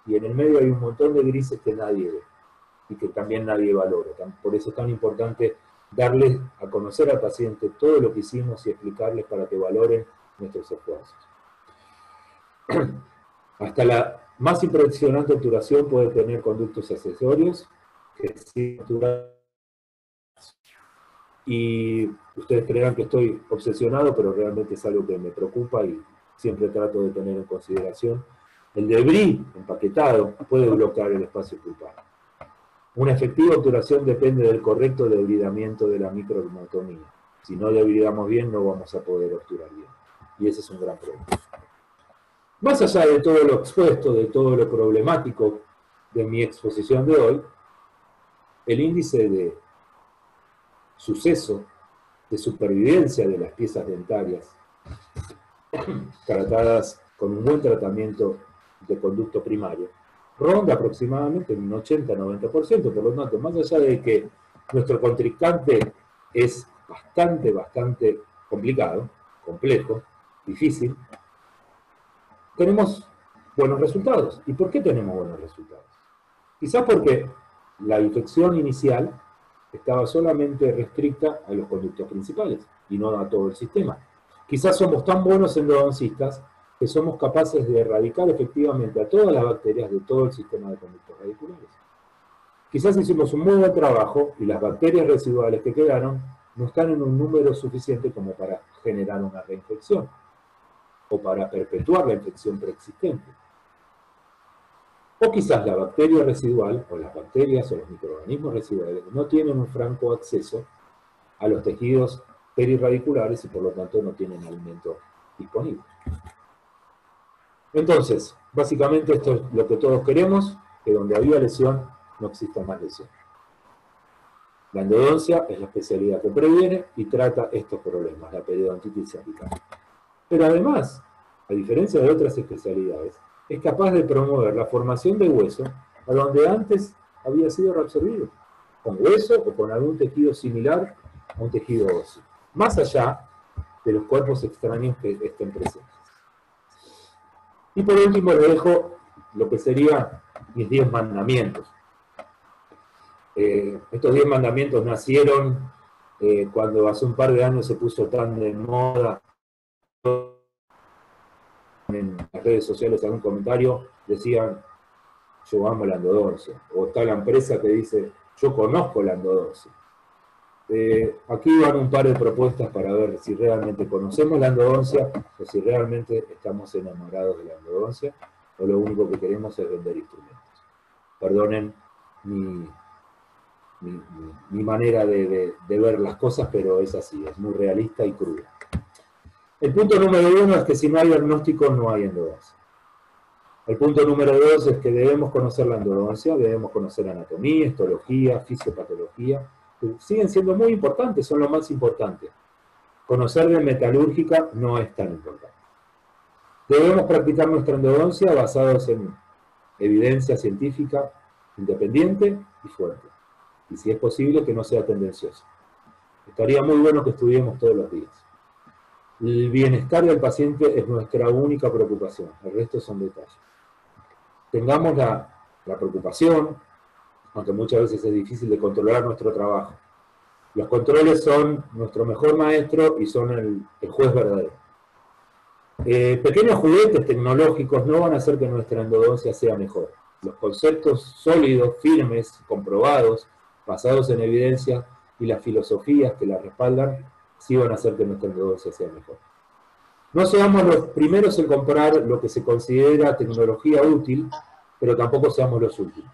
B: Y en el medio hay un montón de grises que nadie ve y que también nadie valora. Por eso es tan importante darles a conocer al paciente todo lo que hicimos y explicarles para que valoren nuestros esfuerzos. Hasta la más impresionante obturación puede tener conductos accesorios que sí obturan. Y ustedes creerán que estoy obsesionado, pero realmente es algo que me preocupa y siempre trato de tener en consideración. El debris empaquetado puede bloquear el espacio pulpar. Una efectiva obturación depende del correcto debridamiento de la microhermotomía. Si no debridamos bien, no vamos a poder obturar bien. Y ese es un gran problema. Más allá de todo lo expuesto, de todo lo problemático de mi exposición de hoy, el índice de suceso de supervivencia de las piezas dentarias tratadas con un buen tratamiento de conducto primario, ronda aproximadamente un 80-90%, por lo tanto, más allá de que nuestro contrincante es bastante complicado, complejo, difícil, tenemos buenos resultados. ¿Y por qué tenemos buenos resultados? Quizás porque la infección inicial estaba solamente restricta a los conductos principales y no a todo el sistema. Quizás somos tan buenos endodoncistas que somos capaces de erradicar efectivamente a todas las bacterias de todo el sistema de conductos radiculares. Quizás hicimos un muy buen trabajo y las bacterias residuales que quedaron no están en un número suficiente como para generar una reinfección o para perpetuar la infección preexistente. O quizás la bacteria residual, o las bacterias o los microorganismos residuales, no tienen un franco acceso a los tejidos perirradiculares y por lo tanto no tienen alimento disponible. Entonces, básicamente esto es lo que todos queremos, que donde había lesión no exista más lesión. La endodoncia es la especialidad que previene y trata estos problemas, la periodontitis cervical. Pero además, a diferencia de otras especialidades, es capaz de promover la formación de hueso a donde antes había sido reabsorbido, con hueso o con algún tejido similar a un tejido óseo, más allá de los cuerpos extraños que estén presentes. Y por último les dejo lo que serían mis 10 mandamientos. Estos 10 mandamientos nacieron cuando hace un par de años se puso tan de moda en las redes sociales algún comentario, decían, yo amo la endodoncia, o está la empresa que dice, yo conozco la endodoncia. Aquí van un par de propuestas para ver si realmente conocemos la endodoncia, o si realmente estamos enamorados de la endodoncia, o lo único que queremos es vender instrumentos. Perdonen mi manera de ver las cosas, pero es así, es muy realista y cruda. El punto número 1 es que si no hay diagnóstico no hay endodoncia. El punto número 2 es que debemos conocer la endodoncia, debemos conocer anatomía, histología, fisiopatología, que siguen siendo muy importantes, son lo más importante. Conocer de metalúrgica no es tan importante. Debemos practicar nuestra endodoncia basados en evidencia científica independiente y fuerte. Y si es posible que no sea tendenciosa. Estaría muy bueno que estudiemos todos los días. El bienestar del paciente es nuestra única preocupación, el resto son detalles. Tengamos la preocupación, aunque muchas veces es difícil de controlar nuestro trabajo. Los controles son nuestro mejor maestro y son el juez verdadero. Pequeños juguetes tecnológicos no van a hacer que nuestra endodoncia sea mejor. Los conceptos sólidos, firmes, comprobados, basados en evidencia y las filosofías que la respaldan, sí van a hacer que nuestra endodoncia sea mejor. No seamos los primeros en comprar lo que se considera tecnología útil, pero tampoco seamos los últimos.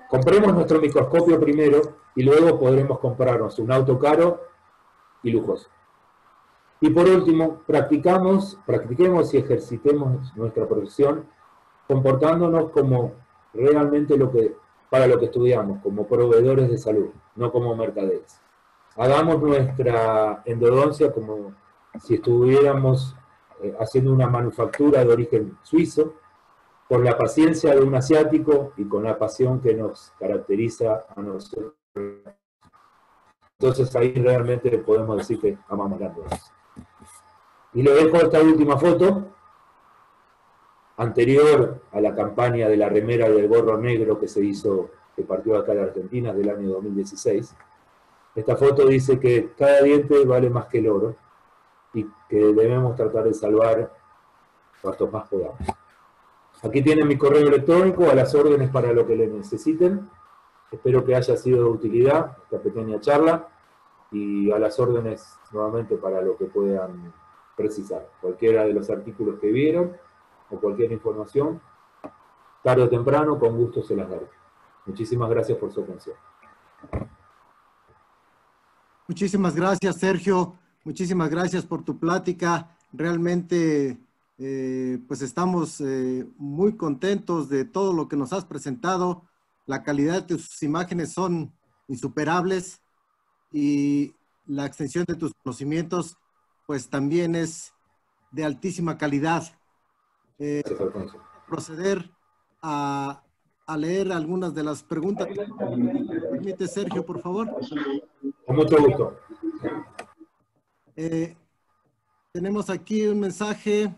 B: Compremos nuestro microscopio primero y luego podremos comprarnos un auto caro y lujoso. Y por último, practiquemos y ejercitemos nuestra profesión comportándonos como realmente para lo que estudiamos, como proveedores de salud, no como mercaderes. Hagamos nuestra endodoncia como si estuviéramos haciendo una manufactura de origen suizo, con la paciencia de un asiático y con la pasión que nos caracteriza a nosotros. Entonces ahí realmente podemos decir que amamos la endodoncia. Y le dejo esta última foto, anterior a la campaña de la remera y del gorro negro que se hizo, que partió acá de Argentina del año 2016. Esta foto dice que cada diente vale más que el oro y que debemos tratar de salvar cuantos más podamos. Aquí tienen mi correo electrónico, a las órdenes para lo que le necesiten. Espero que haya sido de utilidad esta pequeña charla y a las órdenes nuevamente para lo que puedan precisar. Cualquiera de los artículos que vieron o cualquier información, tarde o temprano, con gusto se las daré. Muchísimas gracias por su atención.
A: Muchísimas gracias, Sergio. Muchísimas gracias por tu plática. Realmente, pues estamos muy contentos de todo lo que nos has presentado. La calidad de tus imágenes son insuperables. y la extensión de tus conocimientos, pues también es de altísima calidad. Proceder a leer algunas de las preguntas. ¿Me permite, Sergio, por favor?
B: Con mucho gusto.
A: Tenemos aquí un mensaje.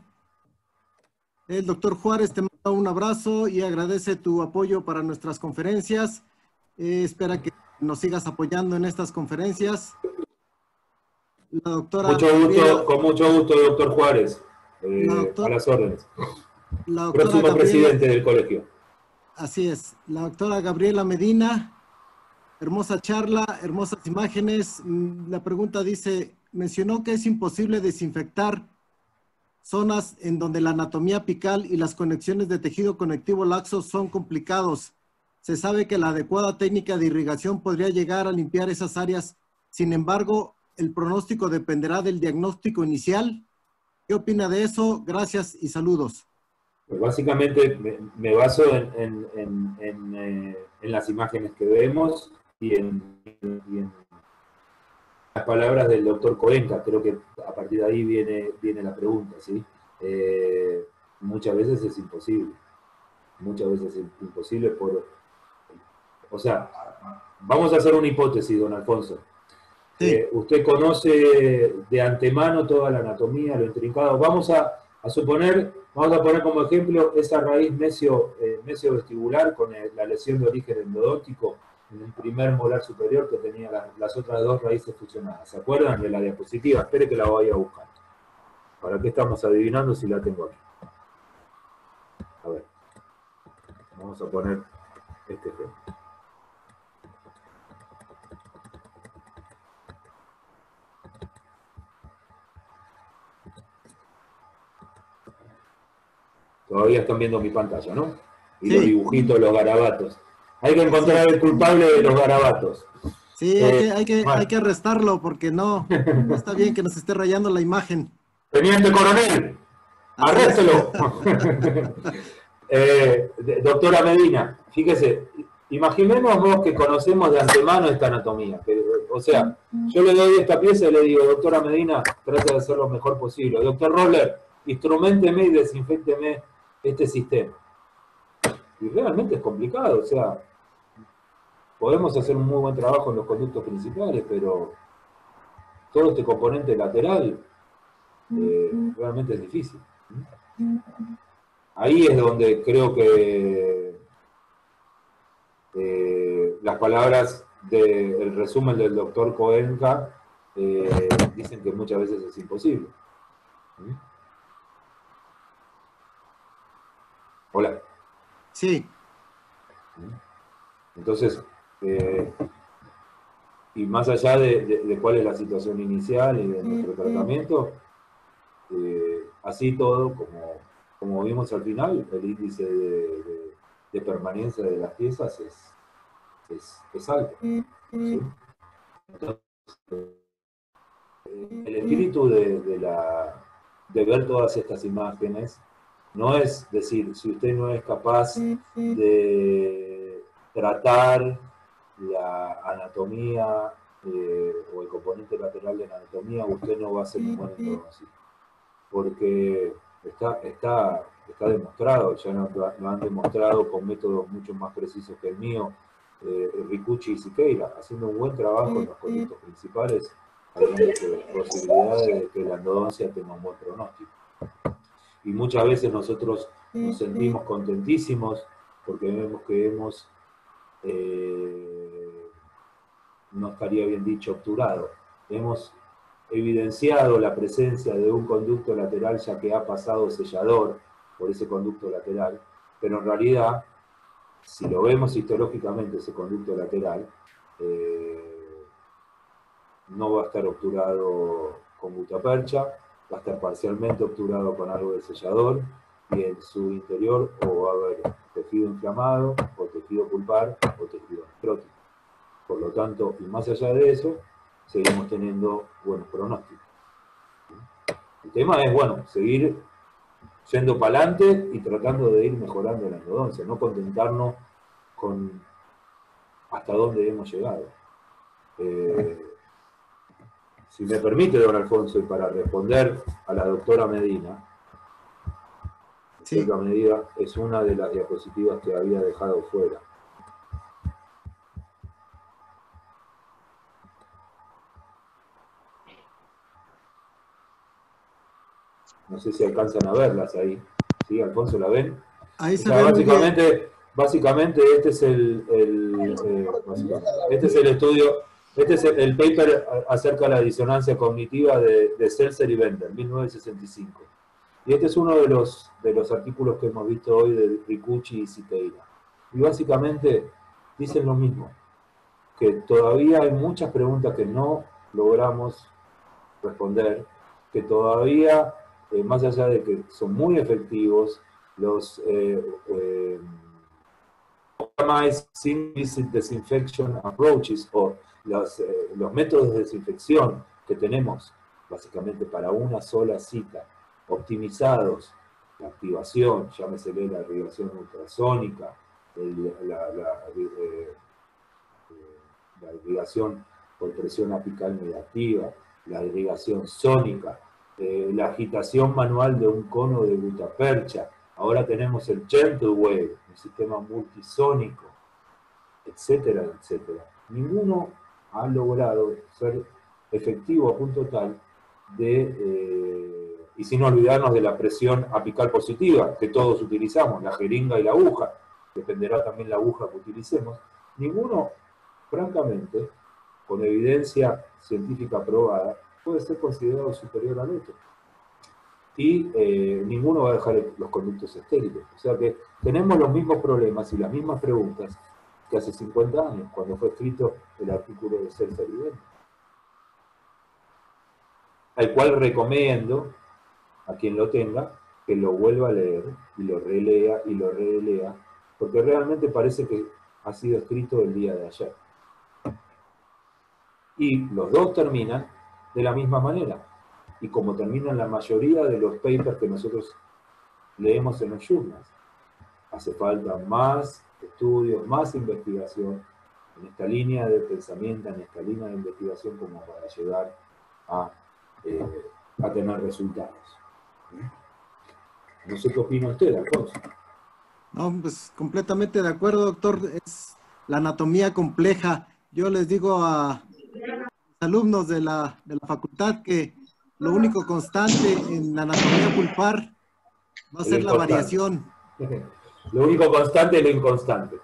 A: El doctor Juárez te manda un abrazo y agradece tu apoyo para nuestras conferencias. Espera que nos sigas apoyando en estas conferencias. La doctora
B: mucho gusto, Gabriela, con mucho gusto, doctor Juárez. A las órdenes. Próximo Gabriela, presidente del colegio.
A: Así es. La doctora Gabriela Medina. Hermosa charla, hermosas imágenes. La pregunta dice, mencionó que es imposible desinfectar zonas en donde la anatomía apical y las conexiones de tejido conectivo laxo son complicados. Se sabe que la adecuada técnica de irrigación podría llegar a limpiar esas áreas. Sin embargo, el pronóstico dependerá del diagnóstico inicial. ¿Qué opina de eso? Gracias y saludos.
B: Pues básicamente me baso en las imágenes que vemos y en las palabras del doctor Coenca. Creo que a partir de ahí viene la pregunta, ¿sí? Muchas veces es imposible. Muchas veces es imposible o sea, vamos a hacer una hipótesis, don Alfonso. Sí. Usted conoce de antemano toda la anatomía, lo intrincado. Vamos a poner como ejemplo esa raíz mesio-vestibular con la lesión de origen endodóntico en el primer molar superior que tenía las otras dos raíces fusionadas. ¿Se acuerdan de la diapositiva? Espere que la vaya a buscar. ¿Para qué estamos adivinando si la tengo aquí? A ver. Vamos a poner este ejemplo. Todavía están viendo mi pantalla, ¿no? Y sí, los dibujitos, los garabatos. Hay que encontrar el culpable de los garabatos.
A: Sí, hay que arrestarlo porque no está bien que nos esté rayando la imagen.
B: Teniente coronel, arréstelo. Doctora Medina, fíjese, imaginémonos que conocemos de antemano esta anatomía. O sea, yo le doy esta pieza y le digo, doctora Medina, trate de hacer lo mejor posible. Doctor Roller, instrumenteme y desinfécteme este sistema. Y realmente es complicado, o sea, podemos hacer un muy buen trabajo en los conductos principales, pero todo este componente lateral realmente es difícil. Ahí es donde creo que las palabras del resumen del doctor Coenca dicen que muchas veces es imposible. Hola.
A: Sí.
B: Entonces, y más allá de cuál es la situación inicial y de nuestro tratamiento, así todo, como vimos al final, el índice de permanencia de las piezas es alto. ¿Sí? Entonces, el espíritu de ver todas estas imágenes no es decir, si usted no es capaz de tratar la anatomía o el componente lateral de la anatomía, usted no va a ser un buen endodoncio. Porque está demostrado, ya lo han demostrado con métodos mucho más precisos que el mío, Ricucci y Siqueira, haciendo un buen trabajo en los conductos principales, hay posibilidades de que la endodoncia tenga un buen pronóstico. Y muchas veces nosotros nos sentimos contentísimos porque vemos que hemos, no estaría bien dicho, obturado. Hemos evidenciado la presencia de un conducto lateral ya que ha pasado sellador por ese conducto lateral, pero en realidad, si lo vemos histológicamente ese conducto lateral, no va a estar obturado con gutapercha, va a estar parcialmente obturado con algo de sellador, y en su interior o va a haber tejido inflamado, o tejido pulpar, o tejido necrótico. Por lo tanto, y más allá de eso, seguimos teniendo buenos pronósticos. El tema es, bueno, seguir yendo para adelante y tratando de ir mejorando la endodoncia, no contentarnos con hasta dónde hemos llegado. Si me permite, don Alfonso, y para responder a la doctora Medina, en
A: Sí.
B: cierta medida es una de las diapositivas que había dejado fuera. No sé si alcanzan a verlas ahí. ¿Sí, Alfonso, la ven?
A: Ahí
B: O
A: se
B: sea,
A: ve muy bien.
B: básicamente este es este es el estudio, este es el paper acerca de la disonancia cognitiva de Seltzer y Bender, 1965. Y este es uno de los artículos que hemos visto hoy de Ricucci y Siqueira. Y básicamente dicen lo mismo, que todavía hay muchas preguntas que no logramos responder, que todavía, más allá de que son muy efectivos, los optimized single-visit disinfection approaches, o los métodos de desinfección que tenemos básicamente para una sola cita, optimizados, la activación, llámese la irrigación ultrasónica, la irrigación por presión apical negativa, la irrigación sónica, la agitación manual de un cono de gutapercha. Ahora tenemos el gentle wave, un sistema multisónico, etcétera, etcétera. Ninguno ha logrado ser efectivo a punto tal de, y sin olvidarnos de la presión apical positiva, que todos utilizamos, la jeringa y la aguja, dependerá también la aguja que utilicemos, ninguno, francamente, con evidencia científica probada, puede ser considerado superior al otro. Y ninguno va a dejar los conductos estériles. O sea que tenemos los mismos problemas y las mismas preguntas que hace 50 años, cuando fue escrito el artículo de Seltzer y Bender, al cual recomiendo a quien lo tenga que lo vuelva a leer y lo relea y lo relea, porque realmente parece que ha sido escrito el día de ayer. Y los dos terminan de la misma manera, y como terminan la mayoría de los papers que nosotros leemos en los journals. Hace falta más estudios, más investigación en esta línea de pensamiento, en esta línea de investigación, como para llegar a tener resultados. No sé qué opina usted, Alfonso.
A: No, pues completamente de acuerdo, doctor. Es la anatomía compleja. Yo les digo a los alumnos de la facultad que lo único constante en la anatomía pulpar va a
B: Lo
A: ser la
B: inconstante.
A: variación.
B: Lo único constante es lo inconstante.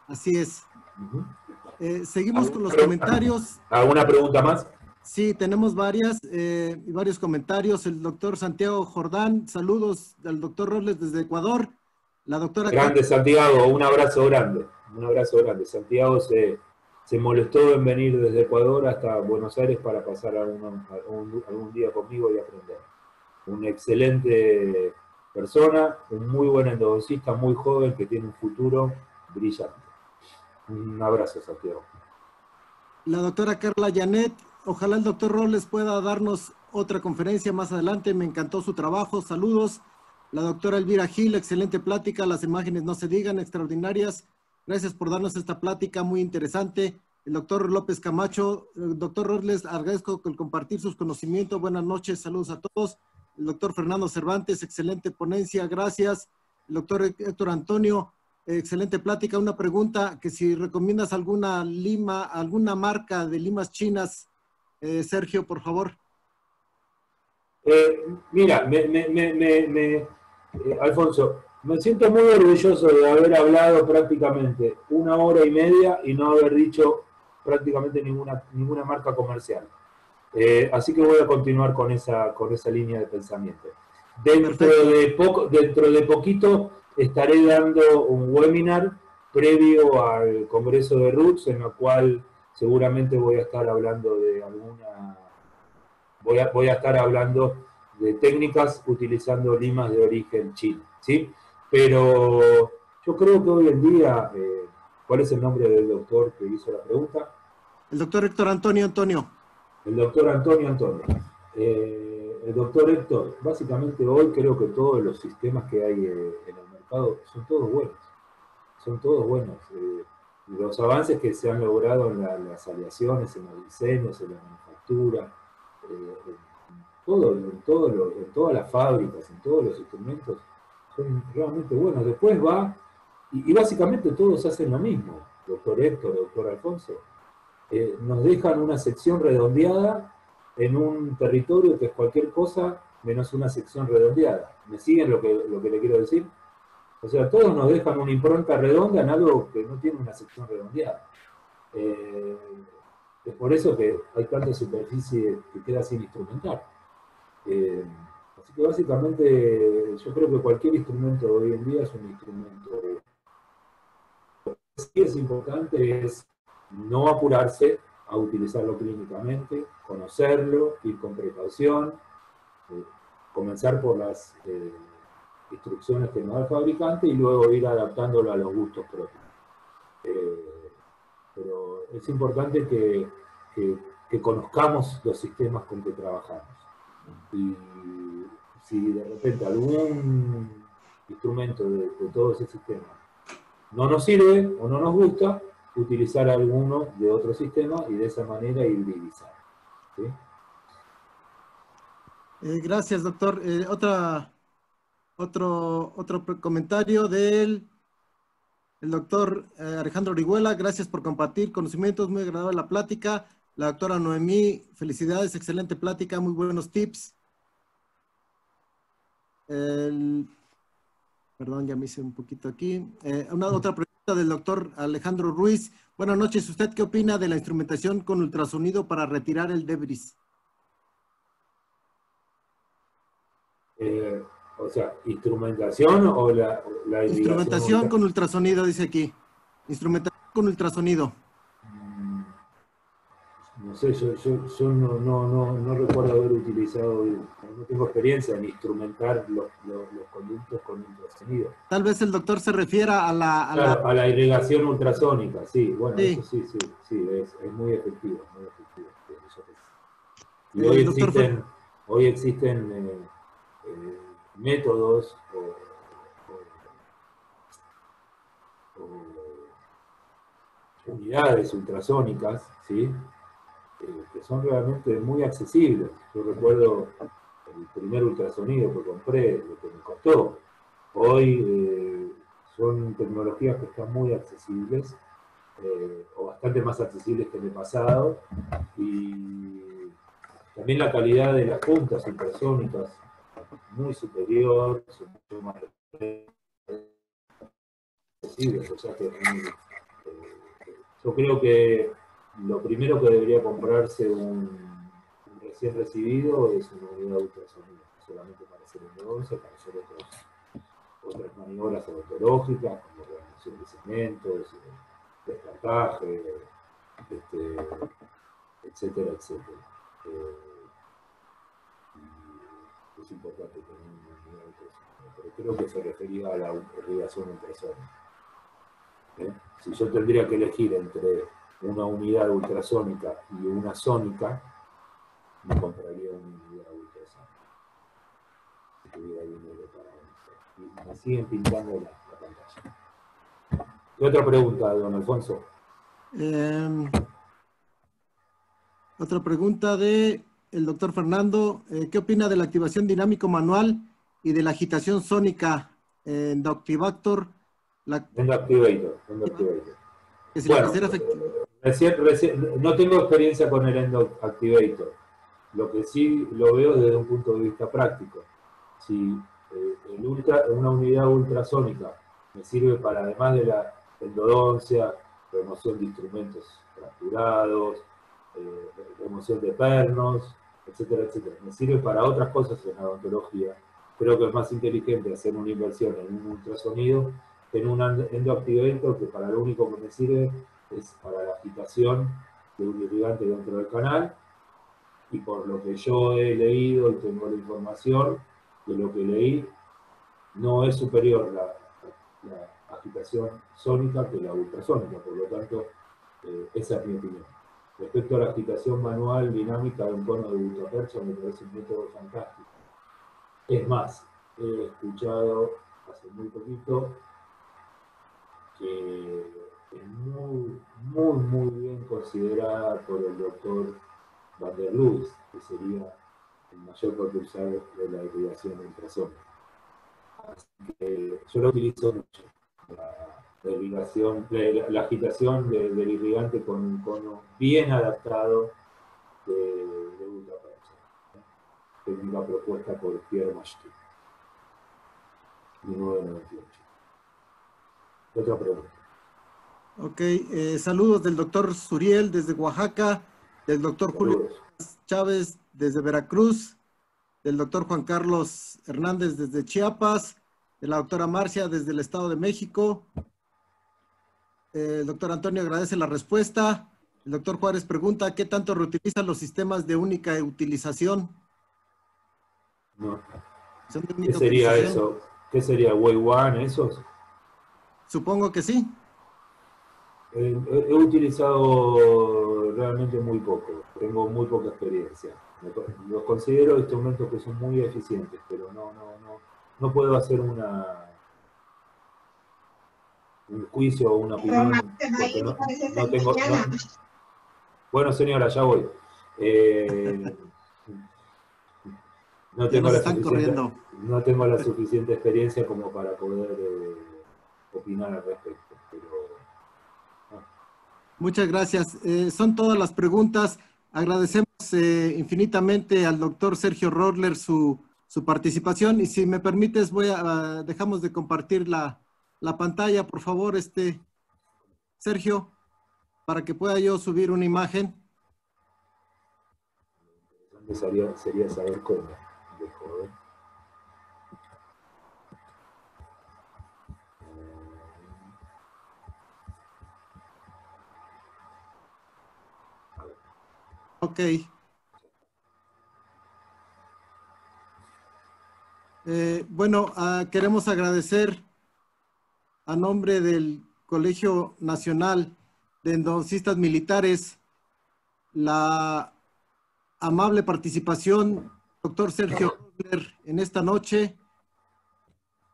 A: Así es. Seguimos con los comentarios.
B: ¿Alguna pregunta más?
A: Sí, tenemos varias y varios comentarios. El doctor Santiago Jordán, saludos al doctor Robles desde Ecuador. La doctora
B: Grande Santiago, un abrazo grande. Un abrazo grande. Santiago se molestó en venir desde Ecuador hasta Buenos Aires para pasar algún día conmigo y aprender. Una excelente persona, un muy buen endodoncista, muy joven, que tiene un futuro brillante. Un abrazo, Santiago.
A: La doctora Carla Janet, ojalá el doctor Robles pueda darnos otra conferencia más adelante. Me encantó su trabajo. Saludos. La doctora Elvira Gil, excelente plática. Las imágenes no se digan, extraordinarias. Gracias por darnos esta plática muy interesante. El doctor López Camacho, el doctor Robles, agradezco el compartir sus conocimientos. Buenas noches, saludos a todos. El doctor Fernando Cervantes, excelente ponencia, gracias. El doctor Héctor Antonio, excelente plática. Una pregunta, que si recomiendas alguna lima, alguna marca de limas chinas, Sergio, por favor.
B: Mira, Alfonso, me siento muy orgulloso de haber hablado prácticamente 1 hora y media y no haber dicho prácticamente ninguna marca comercial. Así que voy a continuar con esa línea de pensamiento. Dentro de poquito estaré dando un webinar previo al Congreso de Roots, en el cual seguramente voy a estar hablando de voy a estar hablando de técnicas utilizando limas de origen chino, ¿sí? Pero yo creo que hoy en día, ¿cuál es el nombre del doctor que hizo la pregunta?
A: El doctor Héctor Antonio.
B: El doctor Antonio. El doctor Héctor, básicamente hoy creo que todos los sistemas que hay en el mercado son todos buenos. Son todos buenos. Los avances que se han logrado en las aleaciones, en los diseños, en la manufactura, en todas las fábricas, en todos los instrumentos, son realmente buenos. Después va, y básicamente todos hacen lo mismo, doctor Héctor, doctor Alfonso. Nos dejan una sección redondeada en un territorio que es cualquier cosa menos una sección redondeada. ¿Me siguen lo que le quiero decir? O sea, todos nos dejan una impronta redonda en algo que no tiene una sección redondeada. Es por eso que hay tanta superficie que queda sin instrumentar. Así que básicamente yo creo que cualquier instrumento hoy en día es un instrumento. Lo que sí es importante es no apurarse a utilizarlo clínicamente, conocerlo, ir con precaución, comenzar por las instrucciones que nos da el fabricante y luego ir adaptándolo a los gustos propios. Pero es importante que conozcamos los sistemas con que trabajamos. Y si de repente algún instrumento de todo ese sistema no nos sirve o no nos gusta, utilizar alguno de otro sistema y de esa manera hibridizar. ¿Sí?
A: Gracias, doctor. Otro comentario del doctor Alejandro Orihuela. Gracias por compartir conocimientos, muy agradable la plática. La doctora Noemí, felicidades, excelente plática, muy buenos tips. Perdón, ya me hice un poquito aquí. Otra pregunta del doctor Alejandro Ruiz. Buenas noches, ¿usted qué opina de la instrumentación con ultrasonido para retirar el debris?
B: O sea, ¿instrumentación o la
A: Instrumentación con ultrasonido, dice aquí. Instrumentación con ultrasonido.
B: No sé, yo no recuerdo haber utilizado, no tengo experiencia en instrumentar los conductos con ultrasonido.
A: Tal vez el doctor se refiera a
B: la irrigación ultrasónica, sí, bueno,
A: sí.
B: eso sí, es muy efectivo, muy efectivo. Y hoy existen métodos o unidades ultrasónicas, ¿sí? Que son realmente muy accesibles. Yo recuerdo el primer ultrasonido que compré, lo que me costó. Hoy son tecnologías que están muy accesibles, o bastante más accesibles que en el pasado, y también la calidad de las puntas ultrasónicas muy superior, son mucho más accesibles. O sea que yo creo que lo primero que debería comprarse un recién recibido es una unidad ultrasónica, solamente para hacer endodoncia, para hacer otras maniobras odontológicas, como reanimación de segmentos, descartaje, etcétera, etcétera. Es importante tener una unidad ultrasónica, pero creo que se refería a la irrigación ultrasónica. Si yo tendría que elegir entre una unidad ultrasónica y una sónica, me compraría una unidad ultrasónica. Si tuviera dinero para eso. Y me siguen pintando la pantalla. ¿Qué otra pregunta, don Alfonso?
A: Otra pregunta de el doctor Fernando. ¿Qué opina de la activación dinámico manual y de la agitación sónica en Doctivactor?
B: Endoactivator.
A: Que si
B: Bueno,
A: será efectivo.
B: no tengo experiencia con el Endoactivator. Lo que sí lo veo desde un punto de vista práctico. Si una unidad ultrasónica me sirve para, además de la endodoncia, remoción de instrumentos fracturados, remoción de pernos, etcétera, etcétera, me sirve para otras cosas en la odontología, creo que es más inteligente hacer una inversión en un ultrasonido que en un endoactivator, que para lo único que me sirve es para la agitación de un irrigante dentro del canal. Y por lo que yo he leído y tengo la información de lo que leí, no es superior la agitación sónica que la ultrasónica, por lo tanto, esa es mi opinión. Respecto a la agitación manual dinámica de un cono de ultrapercha, me parece un método fantástico. Es más, he escuchado hace muy poquito que es muy bien considerada por el doctor Van der Lues, que sería el mayor propulsor de la irrigación ultrasónica. Así que yo lo utilizo mucho. La irrigación, la agitación del irrigante con un cono bien adaptado de ultrapresión. Técnica propuesta por Pierre Machty, 1998. Otra pregunta.
A: Ok, saludos del doctor Suriel desde Oaxaca, del doctor Julio Chávez desde Veracruz, del doctor Juan Carlos Hernández desde Chiapas, de la doctora Marcia desde el Estado de México. El doctor Antonio agradece la respuesta. El doctor Juárez pregunta, ¿qué tanto reutilizan los sistemas de única utilización?
B: No.
A: ¿Son de
B: ¿Qué sería eso? ¿Qué sería? ¿Way One esos?
A: Supongo que sí.
B: He utilizado realmente muy poco, tengo muy poca experiencia. Los considero instrumentos que son muy eficientes, pero no puedo hacer un juicio o una opinión. No tengo, bueno, señora, ya voy. No tengo la suficiente experiencia como para poder opinar al respecto.
A: Muchas gracias. Son todas las preguntas. Agradecemos infinitamente al doctor Sergio Rottler su participación. Y si me permites, dejamos de compartir la pantalla, por favor, Sergio, para que pueda yo subir una imagen.
B: Sería saber cómo.
A: Ok. Bueno, queremos agradecer a nombre del Colegio Nacional de Endodoncistas Militares la amable participación, doctor Sergio Rottler, en esta noche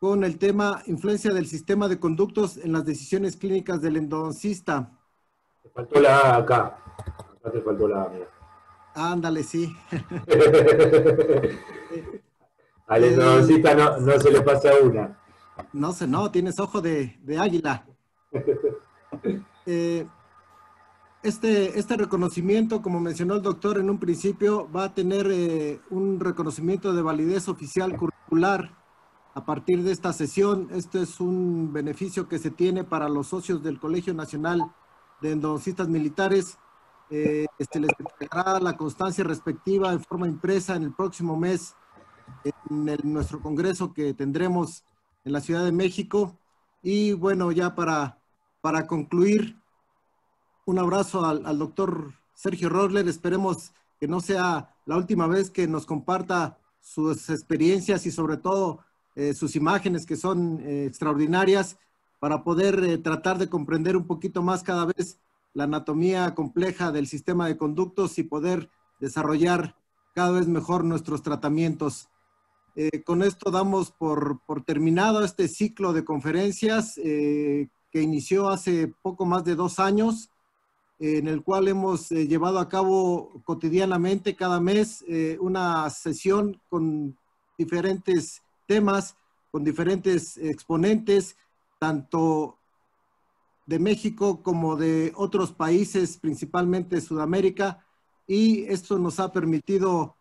A: con el tema influencia del sistema de conductos en las decisiones clínicas del endodoncista.
B: Te faltó la A acá. Acá te faltó la A, mira.
A: Ándale, sí.
B: Al endodoncista no se le pasa una.
A: No, tienes ojo de águila. Este reconocimiento, como mencionó el doctor en un principio, va a tener un reconocimiento de validez oficial curricular a partir de esta sesión. Esto es un beneficio que se tiene para los socios del Colegio Nacional de Endodoncistas Militares. Se les entregará la constancia respectiva en forma impresa en el próximo mes en nuestro congreso que tendremos en la Ciudad de México. Y bueno, ya para concluir, un abrazo al doctor Sergio Rottler. Esperemos que no sea la última vez que nos comparta sus experiencias y sobre todo sus imágenes, que son extraordinarias, para poder tratar de comprender un poquito más cada vez la anatomía compleja del sistema de conductos y poder desarrollar cada vez mejor nuestros tratamientos. Con esto damos por terminado este ciclo de conferencias que inició hace poco más de 2 años, en el cual hemos llevado a cabo cotidianamente cada mes una sesión con diferentes temas, con diferentes exponentes, tanto de México como de otros países, principalmente de Sudamérica, y esto nos ha permitido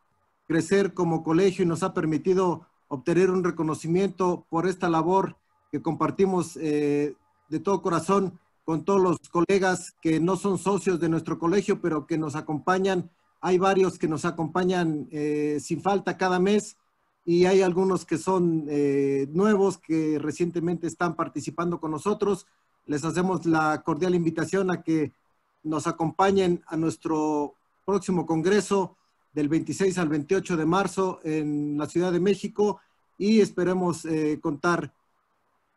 A: crecer como colegio y nos ha permitido obtener un reconocimiento por esta labor que compartimos de todo corazón con todos los colegas que no son socios de nuestro colegio, pero que nos acompañan. Hay varios que nos acompañan sin falta cada mes y hay algunos que son nuevos que recientemente están participando con nosotros. Les hacemos la cordial invitación a que nos acompañen a nuestro próximo congreso del 26 al 28 de marzo en la Ciudad de México y esperemos contar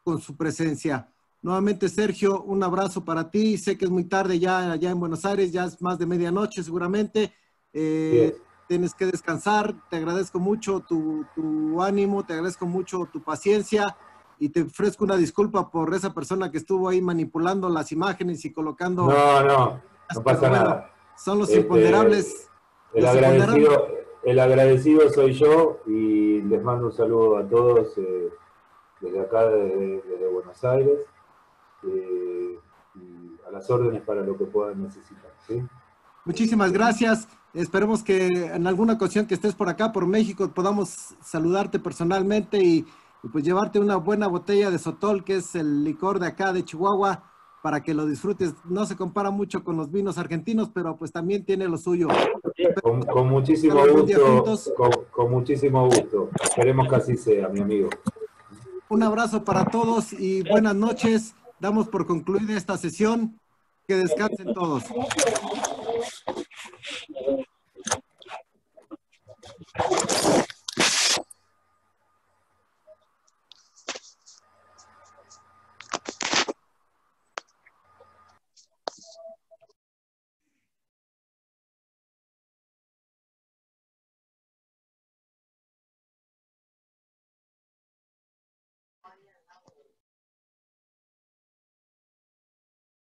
A: con su presencia. Nuevamente, Sergio, un abrazo para ti. Sé que es muy tarde ya en Buenos Aires, ya es más de medianoche seguramente. Tienes que descansar. Te agradezco mucho tu ánimo, te agradezco mucho tu paciencia y te ofrezco una disculpa por esa persona que estuvo ahí manipulando las imágenes y colocando...
B: No pasa nada.
A: Son los imponderables
B: El agradecido soy yo y les mando un saludo a todos desde acá, desde Buenos Aires, y a las órdenes para lo que puedan necesitar, ¿sí?
A: Muchísimas gracias. Esperemos que en alguna ocasión que estés por acá, por México, podamos saludarte personalmente y pues llevarte una buena botella de Sotol, que es el licor de acá de Chihuahua, para que lo disfrutes. No se compara mucho con los vinos argentinos, pero pues también tiene lo suyo.
B: Con muchísimo gusto, con muchísimo gusto. Esperemos que así sea, mi amigo.
A: Un abrazo para todos y buenas noches. Damos por concluida esta sesión. Que descansen todos.